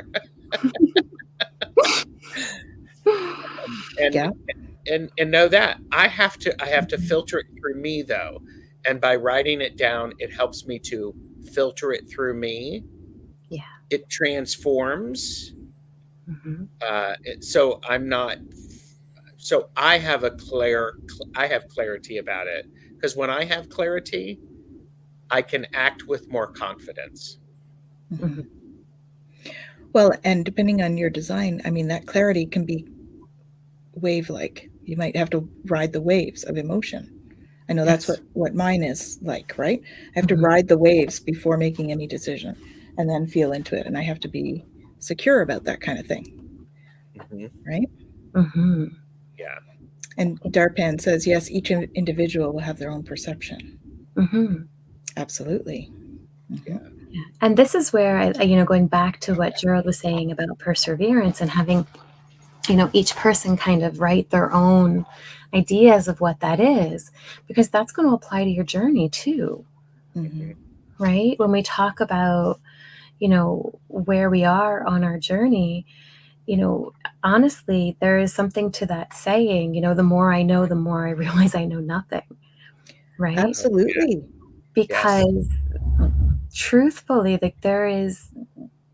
And know that I have to filter it through me though. And by writing it down, it helps me to filter it through me. Yeah. It transforms. So I'm not. So I have clarity about it, because when I have clarity, I can act with more confidence. Mm-hmm. Well, and depending on your design, I mean, that clarity can be wave-like. You might have to ride the waves of emotion. I know that's what mine is like, right? I have to ride the waves before making any decision and then feel into it. And I have to be secure about that kind of thing. Right? Yeah. And Darpan says, yes, each individual will have their own perception. Absolutely. Yeah. And this is where going back to what Gerald was saying about perseverance and having, each person kind of write their own ideas of what that is, because that's going to apply to your journey too. Right? When we talk about, where we are on our journey, honestly, there is something to that saying, the more I know, the more I realize I know nothing. Right? Absolutely. Because truthfully, like, there is,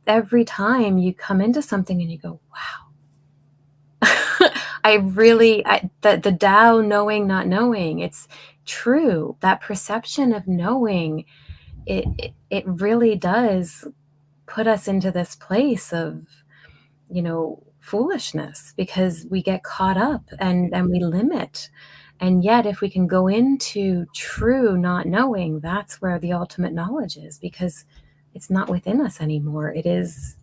every time you come into something and you go, wow, the Tao, knowing, not knowing, it's true. That perception of knowing, it really does put us into this place of, foolishness, because we get caught up and we limit. And yet, if we can go into true not knowing, that's where the ultimate knowledge is, because it's not within us anymore. It is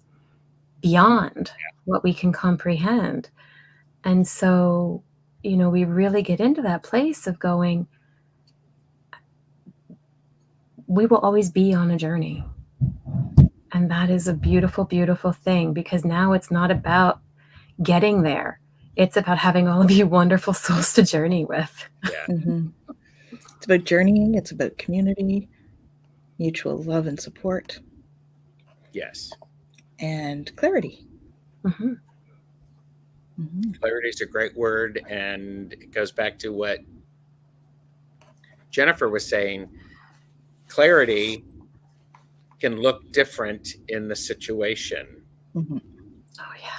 beyond what we can comprehend. And so, we really get into that place of going, we will always be on a journey. And that is a beautiful, beautiful thing, because now it's not about getting there. It's about having all of you wonderful souls to journey with. It's about journeying. It's about community, mutual love and support. Yes. And clarity. Clarity is a great word, and it goes back to what Jennifer was saying. Clarity can look different in the situation. Oh yeah.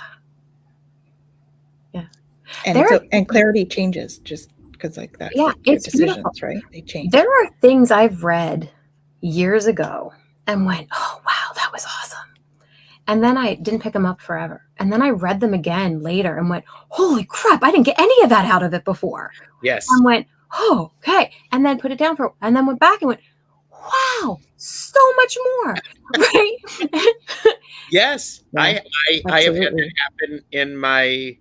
And clarity changes just because, like that. Yeah, like it's decisions, beautiful. right? They change. There are things I've read years ago and went, oh wow, that was awesome. And then I didn't pick them up forever. And then I read them again later and went, holy crap, I didn't get any of that out of it before. Yes. And went, oh, okay. And then put it down and then went back and went, wow, so much more. Right? Yes. I have had that happen in my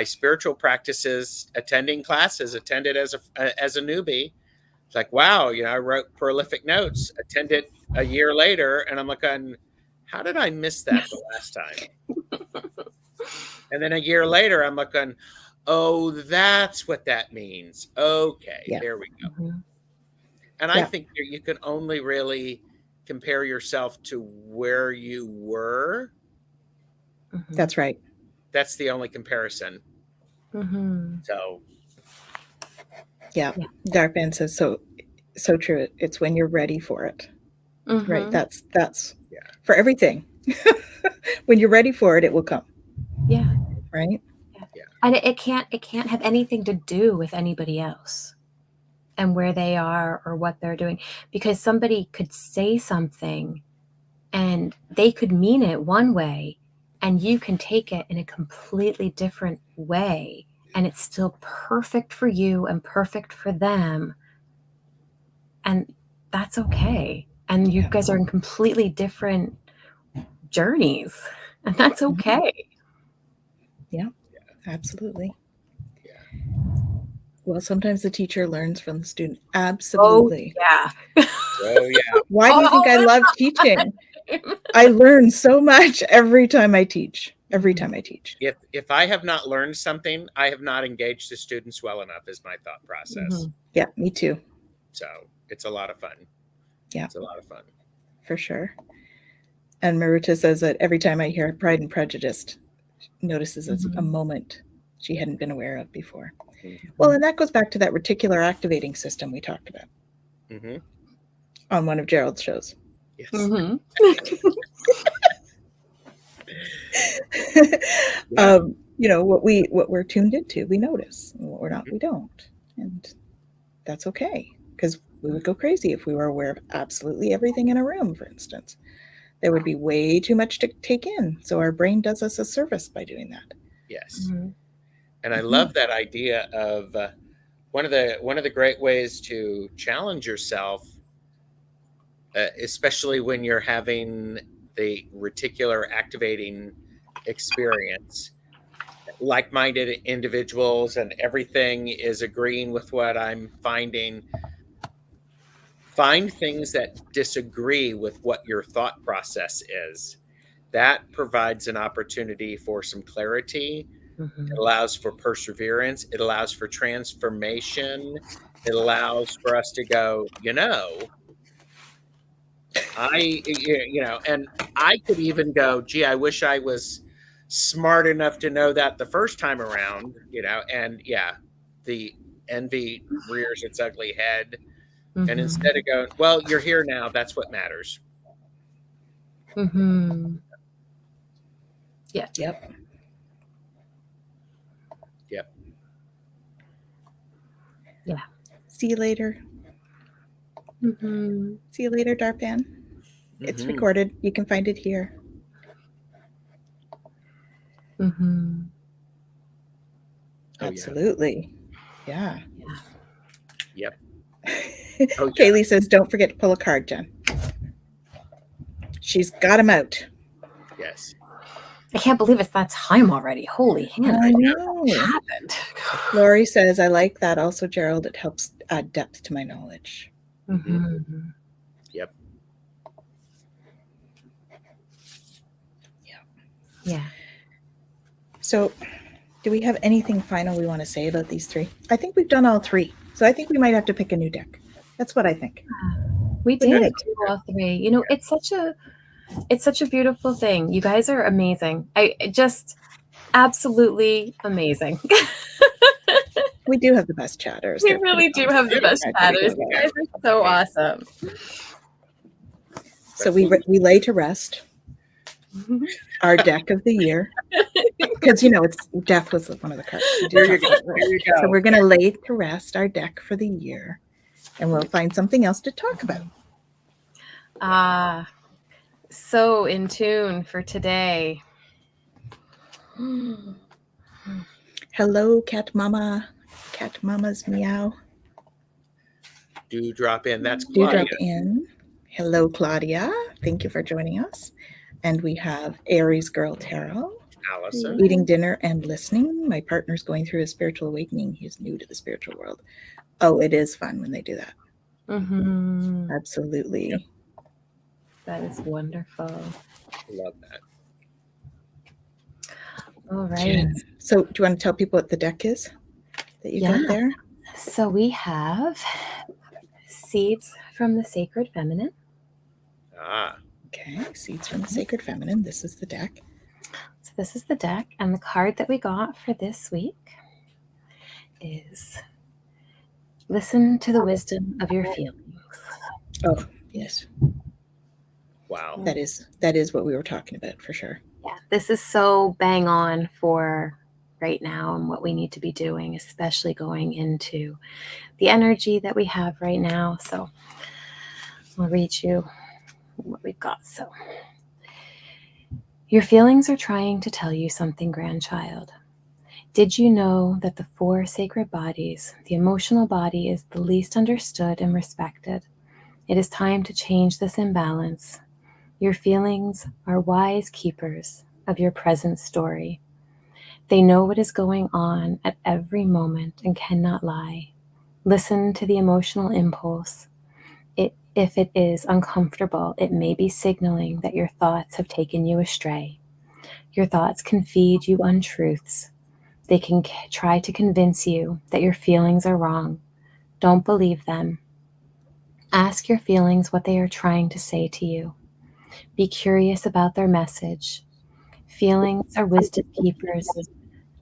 spiritual practices, attending classes, attended as a newbie. It's like, wow, I wrote prolific notes, attended a year later, and I'm looking, how did I miss that the last time? And then a year later, I'm looking, oh, that's what that means. Okay, there we go. Mm-hmm. And I think you can only really compare yourself to where you were. Mm-hmm. That's right. That's the only comparison. Mm-hmm. So, yeah. Dark Ben says so true. It's when you're ready for it. Mm-hmm. Right. That's for everything. When you're ready for it, it will come. Yeah. Right. Yeah. And it can't have anything to do with anybody else and where they are or what they're doing, because somebody could say something and they could mean it one way and you can take it in a completely different way, and it's still perfect for you and perfect for them, and that's okay. And you guys are in completely different journeys, and that's okay. Yeah, absolutely. Well, sometimes the teacher learns from the student. Absolutely. Oh, yeah. Oh, yeah. Why do you think I love teaching? I learn so much every time I teach. Every time I teach. If I have not learned something, I have not engaged the students well enough, is my thought process. Mm-hmm. Yeah, me too. So it's a lot of fun. Yeah. It's a lot of fun. For sure. And Maruta says that every time I hear Pride and Prejudice, notices it's a moment she hadn't been aware of before. Mm-hmm. Well, and that goes back to that reticular activating system we talked about on one of Gerald's shows. Yes. Mm-hmm. What we're tuned into, we notice. And what we're not, we don't. And that's okay, because we would go crazy if we were aware of absolutely everything in a room, for instance. There would be way too much to take in. So our brain does us a service by doing that. Yes. And I love that idea of one of the great ways to challenge yourself, especially when you're having the reticular activating experience, like-minded individuals and everything is agreeing with what I'm finding. Find things that disagree with what your thought process is. That provides an opportunity for some clarity. It allows for perseverance. It allows for transformation. It allows for us to go, and I could even go, gee, I wish I was smart enough to know that the first time around, and the envy rears its ugly head. And instead of going, well, you're here now, that's what matters. Yeah. Yep. Yeah. See you later. See you later, Darpan. It's recorded. You can find it here. Absolutely. Yeah. Yep. Kaylee says, don't forget to pull a card, Jen. She's got him out. Yes. I can't believe it's that time already. Holy Hannah. I know. What happened? Lori says, I like that also, Gerald. It helps add depth to my knowledge. Yep. Yeah. So, do we have anything final we want to say about these three? I think we've done all three. So I think we might have to pick a new deck. That's what I think. We did do all three. It's such a beautiful thing. You guys are amazing. I just absolutely amazing. We do have the best chatters. We really do have the best chatters. You guys are so awesome. So we lay to rest our deck of the year, because it's death was one of the cards. There you go. So we're going to lay to rest our deck for the year, and we'll find something else to talk about. So in tune for today. Hello, cat mama. Cat mama's meow. Do drop in. That's Do Claudia. drop in. Hello, Claudia. Thank you for joining us. And we have Aries Girl Tarot. Allison. Eating dinner and listening. My partner's going through a spiritual awakening. He's new to the spiritual world. Oh, it is fun when they do that. Mm-hmm. Absolutely. Yep. That is wonderful. I love that. All right. Yes. So do you want to tell people what the deck is that you got there? So we have Seeds from the Sacred Feminine. Ah, Okay. Seeds from the Sacred Feminine. This is the deck. So this is the deck, and the card that we got for this week is Listen to the Wisdom of Your Feelings. Oh, yes. wow. That is what we were talking about for sure. Yeah, this is so bang on for right now and what we need to be doing, especially going into the energy that we have right now. So I'll read you what we've got. So, your feelings are trying to tell you something, grandchild. Did you know that the 4 sacred bodies, the emotional body, is the least understood and respected? It is time to change this imbalance. Your feelings are wise keepers of your present story. They know what is going on at every moment and cannot lie. Listen to the emotional impulse. If it is uncomfortable, it may be signaling that your thoughts have taken you astray. Your thoughts can feed you untruths. They can try to convince you that your feelings are wrong. Don't believe them. Ask your feelings what they are trying to say to you. Be curious about their message. Feelings are wisdom keepers,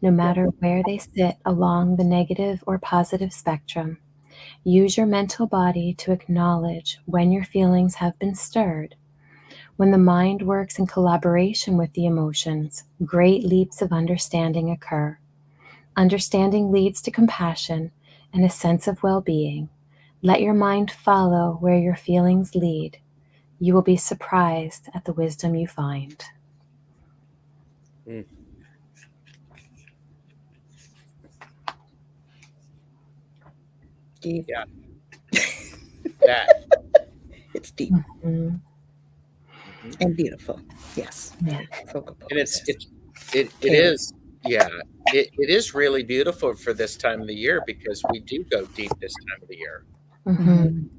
no matter where they sit along the negative or positive spectrum. Use your mental body to acknowledge when your feelings have been stirred. When the mind works in collaboration with the emotions, great leaps of understanding occur. Understanding leads to compassion and a sense of well-being. Let your mind follow where your feelings lead. You will be surprised at the wisdom you find. Mm. Deep. Yeah. That. It's deep Mhm. and beautiful. Yes. Yeah. Focal point. And Yes. it Kaylee. is, yeah. It is really beautiful for this time of the year because we do go deep this time of the year. Mhm.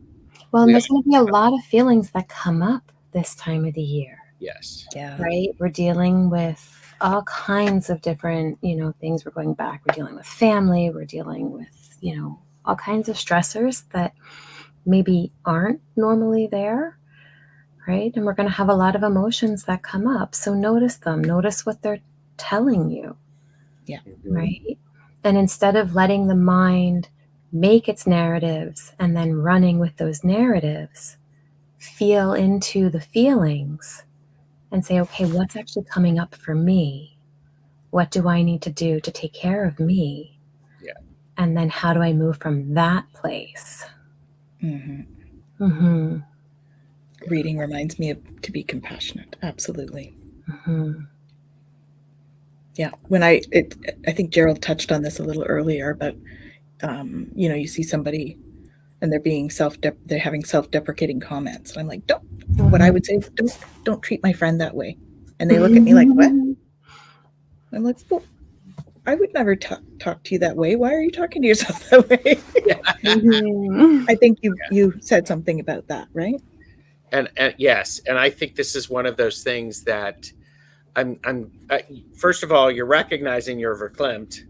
Well, and We there's going to be a lot of feelings that come up this time of the year, Yes. Yeah. right? We're dealing with all kinds of different, things. We're going back. We're dealing with family. We're dealing with, all kinds of stressors that maybe aren't normally there, right? And we're going to have a lot of emotions that come up. So notice them. Notice what they're telling you, right? And instead of letting the mind make its narratives and then running with those narratives, feel into the feelings and say, okay, what's actually coming up for me? What do I need to do to take care of me? Yeah. And then how do I move from that place? Mm-hmm. Mm-hmm. Reading reminds me to be compassionate. Absolutely. Mm-hmm. Yeah. I think Gerald touched on this a little earlier, but you see somebody and they're having self-deprecating comments, and I'm like, what I would say, don't treat my friend that way. And they look at me like, what? I'm like, well, I would never talk to you that way. Why are you talking to yourself that way? Mm-hmm. I think you said something about that, right? And yes, and I think this is one of those things that first of all, you're recognizing you're verklempt.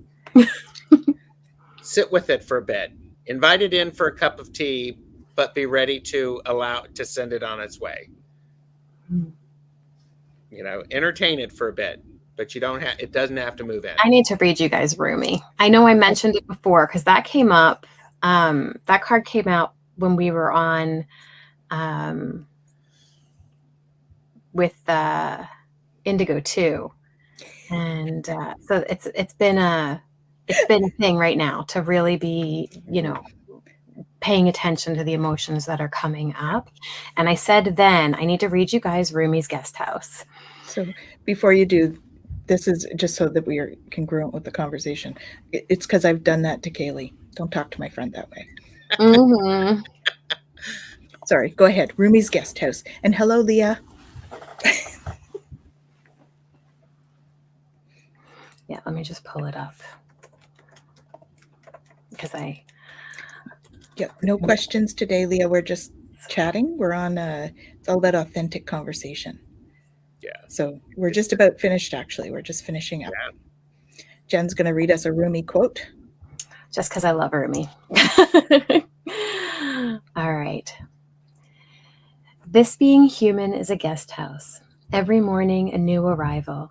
Sit with it for a bit. Invite it in for a cup of tea, but be ready to send it on its way. Entertain it for a bit, but it doesn't have to move in. I need to read you guys Rumi. I know I mentioned it before because that came up. That card came out when we were on with Indigo 2. And so it's been a thing right now to really be, paying attention to the emotions that are coming up. And I said then, I need to read you guys Rumi's Guest House. So before you do, this is just so that we are congruent with the conversation. It's because I've done that to Kaylee. Don't talk to my friend that way. Mm-hmm. Sorry, go ahead. Rumi's Guest House. And hello, Leah. Yeah, let me just pull it up because Yep. No questions today, Leah. We're just chatting. We're on, it's all about authentic conversation. Yeah. So we're just about finished, actually. We're just finishing up. Yeah. Jen's going to read us a Rumi quote. Just because I love Rumi. All right. This being human is a guest house. Every morning, a new arrival,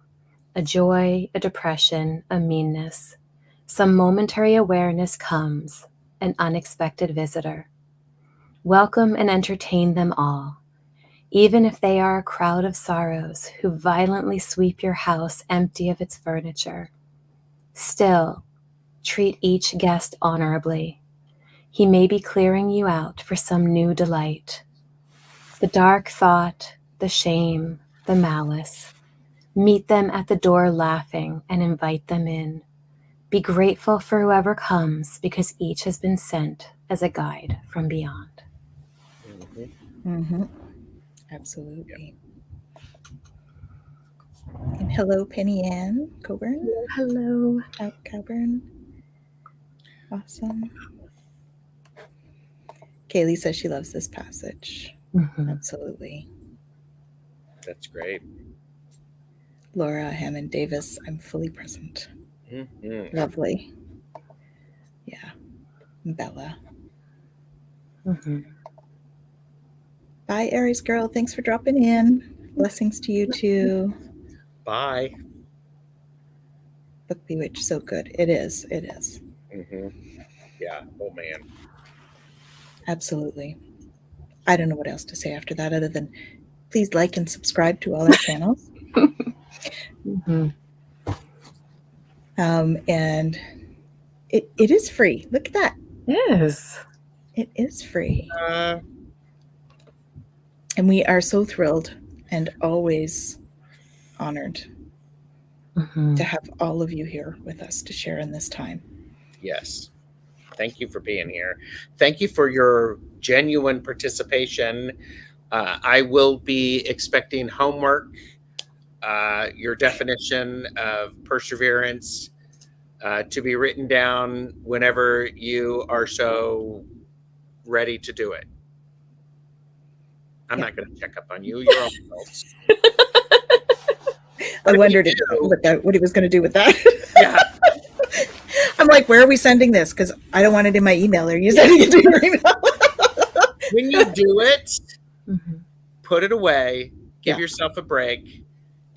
a joy, a depression, a meanness. Some momentary awareness comes, an unexpected visitor. Welcome and entertain them all, even if they are a crowd of sorrows who violently sweep your house empty of its furniture. Still, treat each guest honorably. He may be clearing you out for some new delight. The dark thought, the shame, the malice. Meet them at the door laughing and invite them in. Be grateful for whoever comes because each has been sent as a guide from beyond. Absolutely. And hello, Penny Ann Coburn. Hello. Coburn. Awesome. Kaylee says she loves this passage. Absolutely. That's great. Laura Hammond Davis, I'm fully present. Lovely. Yeah. Bella. Bye, Aries girl. Thanks for dropping in. Blessings to you too. Bye. Book Bewitched, so good. It is. It is. Yeah. Oh, man. Absolutely. I don't know what else to say after that other than please like and subscribe to all our channels. And it is free. Look at that. Yes. It is free. And we are so thrilled and always honored to have all of you here with us to share in this time. Yes. Thank you for being here. Thank you for your genuine participation. I will be expecting homework, your definition of perseverance, to be written down whenever you are so ready to do it. I'm not going to check up on you. You're all adults. I wondered what he was going to do with that. Yeah. I'm like, where are we sending this? Because I don't want it in my email. Are you sending it to your email? When you do it, put it away, give yourself a break,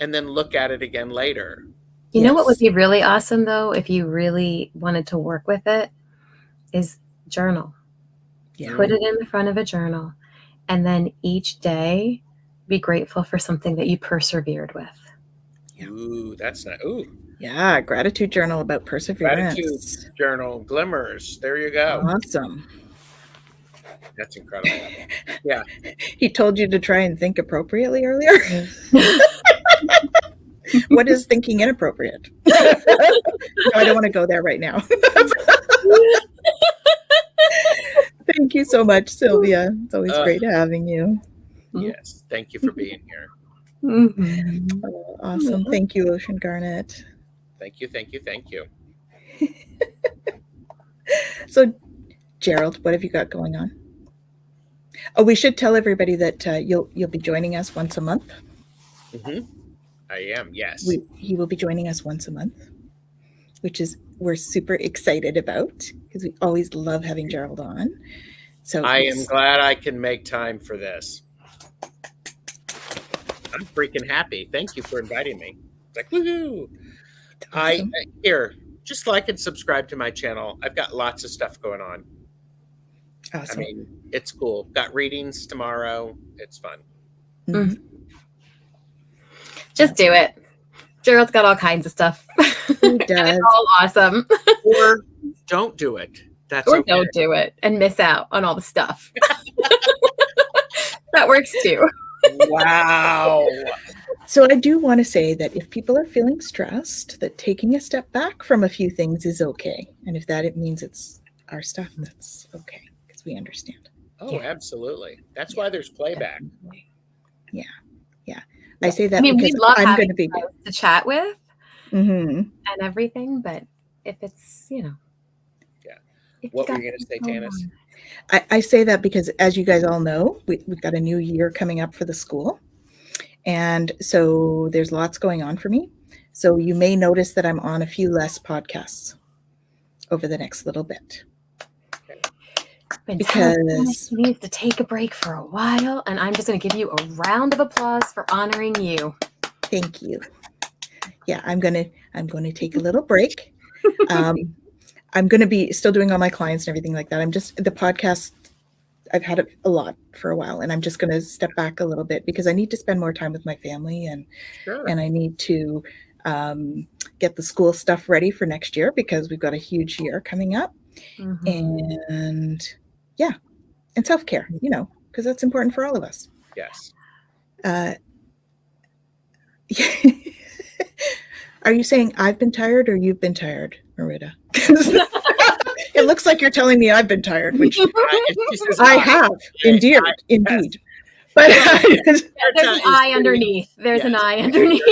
and then look at it again later. You know what would be really awesome, though, if you really wanted to work with it, is journal. Yeah. Put it in the front of a journal, and then each day be grateful for something that you persevered with. Yeah. Ooh, that's not. Ooh. Yeah, gratitude journal about perseverance. Gratitude journal, glimmers. There you go. Awesome. That's incredible. Yeah. He told you to try and think appropriately earlier. What is thinking inappropriate? No, I don't want to go there right now. Thank you so much, Sylvia. It's always great having you. Yes. Thank you for being here. Awesome. Thank you, Ocean Garnet. Thank you. Thank you. Thank you. So, Gerald, what have you got going on? Oh, we should tell everybody that you'll be joining us once a month. I am, yes. He will be joining us once a month, which is we're super excited about because we always love having Gerald on. So I am glad I can make time for this. I'm freaking happy. Thank you for inviting me. It's like, woohoo! Awesome. Here, just like and subscribe to my channel. I've got lots of stuff going on. Awesome. I mean, it's cool. Got readings tomorrow. It's fun. Just do it. Gerald's got all kinds of stuff. He does. It's all awesome. Or don't do it. That's or okay. Don't do it and miss out on all the stuff. That works too. Wow. So I do want to say that if people are feeling stressed, that taking a step back from a few things is okay. And if that it means it's our stuff, that's okay because we understand. Oh, absolutely. That's why there's playback. Definitely. Yeah. I say that because we love I'm going to be to chat with and everything, but if it's, Yeah. If What you were got you going to say, things going Tanis? on. I say that because, as you guys all know, we've got a new year coming up for the school. And so there's lots going on for me. So you may notice that I'm on a few less podcasts over the next little bit. And Because she needs to take a break for a while, and I'm just going to give you a round of applause for honoring you. thank you. Yeah, I'm gonna take a little break. I'm gonna be still doing all my clients and everything like that. I'm just the podcast. I've had it a lot for a while, and I'm just gonna step back a little bit because I need to spend more time with my family, and Sure. I need to get the school stuff ready for next year because we've got a huge year coming up, and yeah, and self-care, because that's important for all of us. Yes. Are you saying I've been tired or you've been tired, Marita? It looks like you're telling me I've been tired, which I have, indeed. Yes. But there's an eye underneath. There's an eye underneath.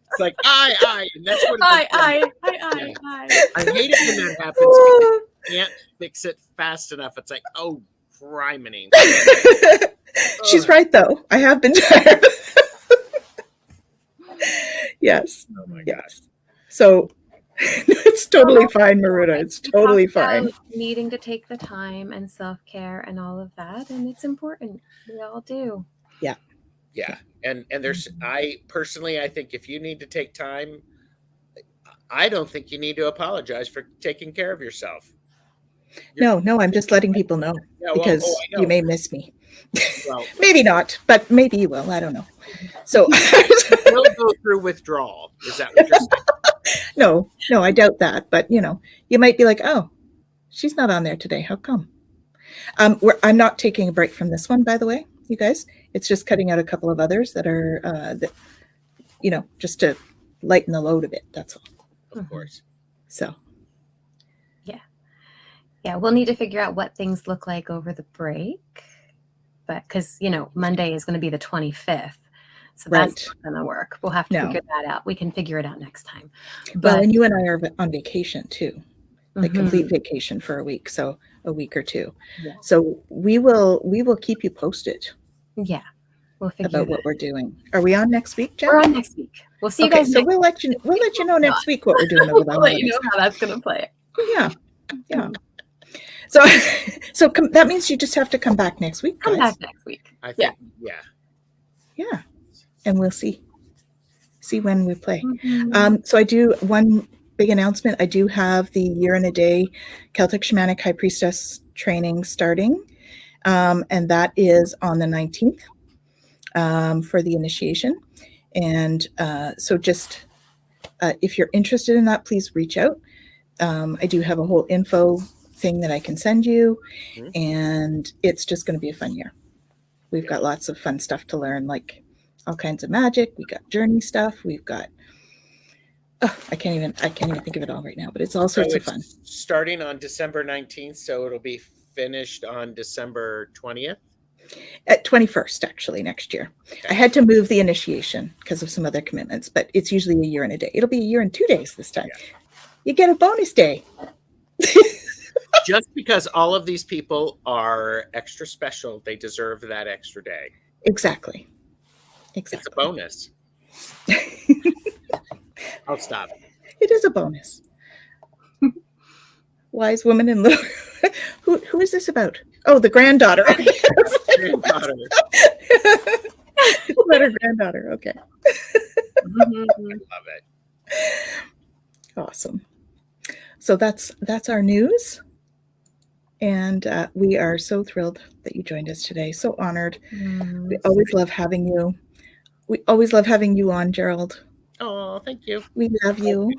It's like I, and that's what. I. I hate it when that happens because you can't fix it fast enough. It's like, oh, criminy. She's right, though. I have been tired. Yes. Oh my yes. So it's totally fine, Marita. It's totally fine. Needing to take the time and self-care and all of that, and it's important. We all do. Yeah. Yeah. And there's, I think if you need to take time, I don't think you need to apologize for taking care of yourself. No, I'm just letting people know because I know. you may miss me. Well, maybe not, but maybe you will. I don't know. So we'll go through withdrawal. Is that what you're saying? No, I doubt that. But you might be like, oh, she's not on there today. How come? I'm not taking a break from this one, by the way, you guys. It's just cutting out a couple of others that are, just to lighten the load a bit. That's all. Of course. So. Yeah, we'll need to figure out what things look like over the break. But because, Monday is going to be the 25th. So that's not going to work. We'll have to figure that out. We can figure it out next time. Well, and you and I are on vacation too, like complete vacation for a week. So a week or two. Yeah. So we will keep you posted. Yeah. We'll figure about what we're doing. Are we on next week, Jen? We're on next week. We'll see you guys. So we'll let you know next week what we're doing over the holidays. We'll let you know how that's going to play. Yeah. So that means you just have to come back next week, guys. Come back next week. I think, yeah. And we'll see when we play. So I do one big announcement. I do have the Year in a Day Celtic Shamanic High Priestess training starting. And that is on the 19th for the initiation. And so just if you're interested in that, please reach out. I do have a whole info thing that I can send you, and it's just going to be a fun year. We've got lots of fun stuff to learn, like all kinds of magic. We got journey stuff. We've got I can't even think of it all right now, but it's all sorts of fun. Starting on December 19th, so it'll be finished on December 20th. At 21st, actually, next year. Okay. I had to move the initiation because of some other commitments, but it's usually a year and a day. It'll be a year and 2 days this time. Yeah. You get a bonus day. Just because all of these people are extra special, they deserve that extra day. Exactly. It's a bonus. I'll stop. It is a bonus. Wise woman and little. Who is this about? Oh, the granddaughter. Granddaughter. It's about her granddaughter. Okay. I love it. Awesome. So that's our news. And we are so thrilled that you joined us today. So honored. We always love having you. We always love having you on, Gerald. Oh, thank you. We love you.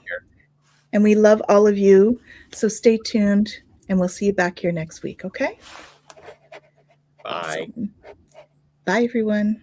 And we love all of you. So stay tuned, and we'll see you back here next week, okay? Bye. Awesome. Bye, everyone.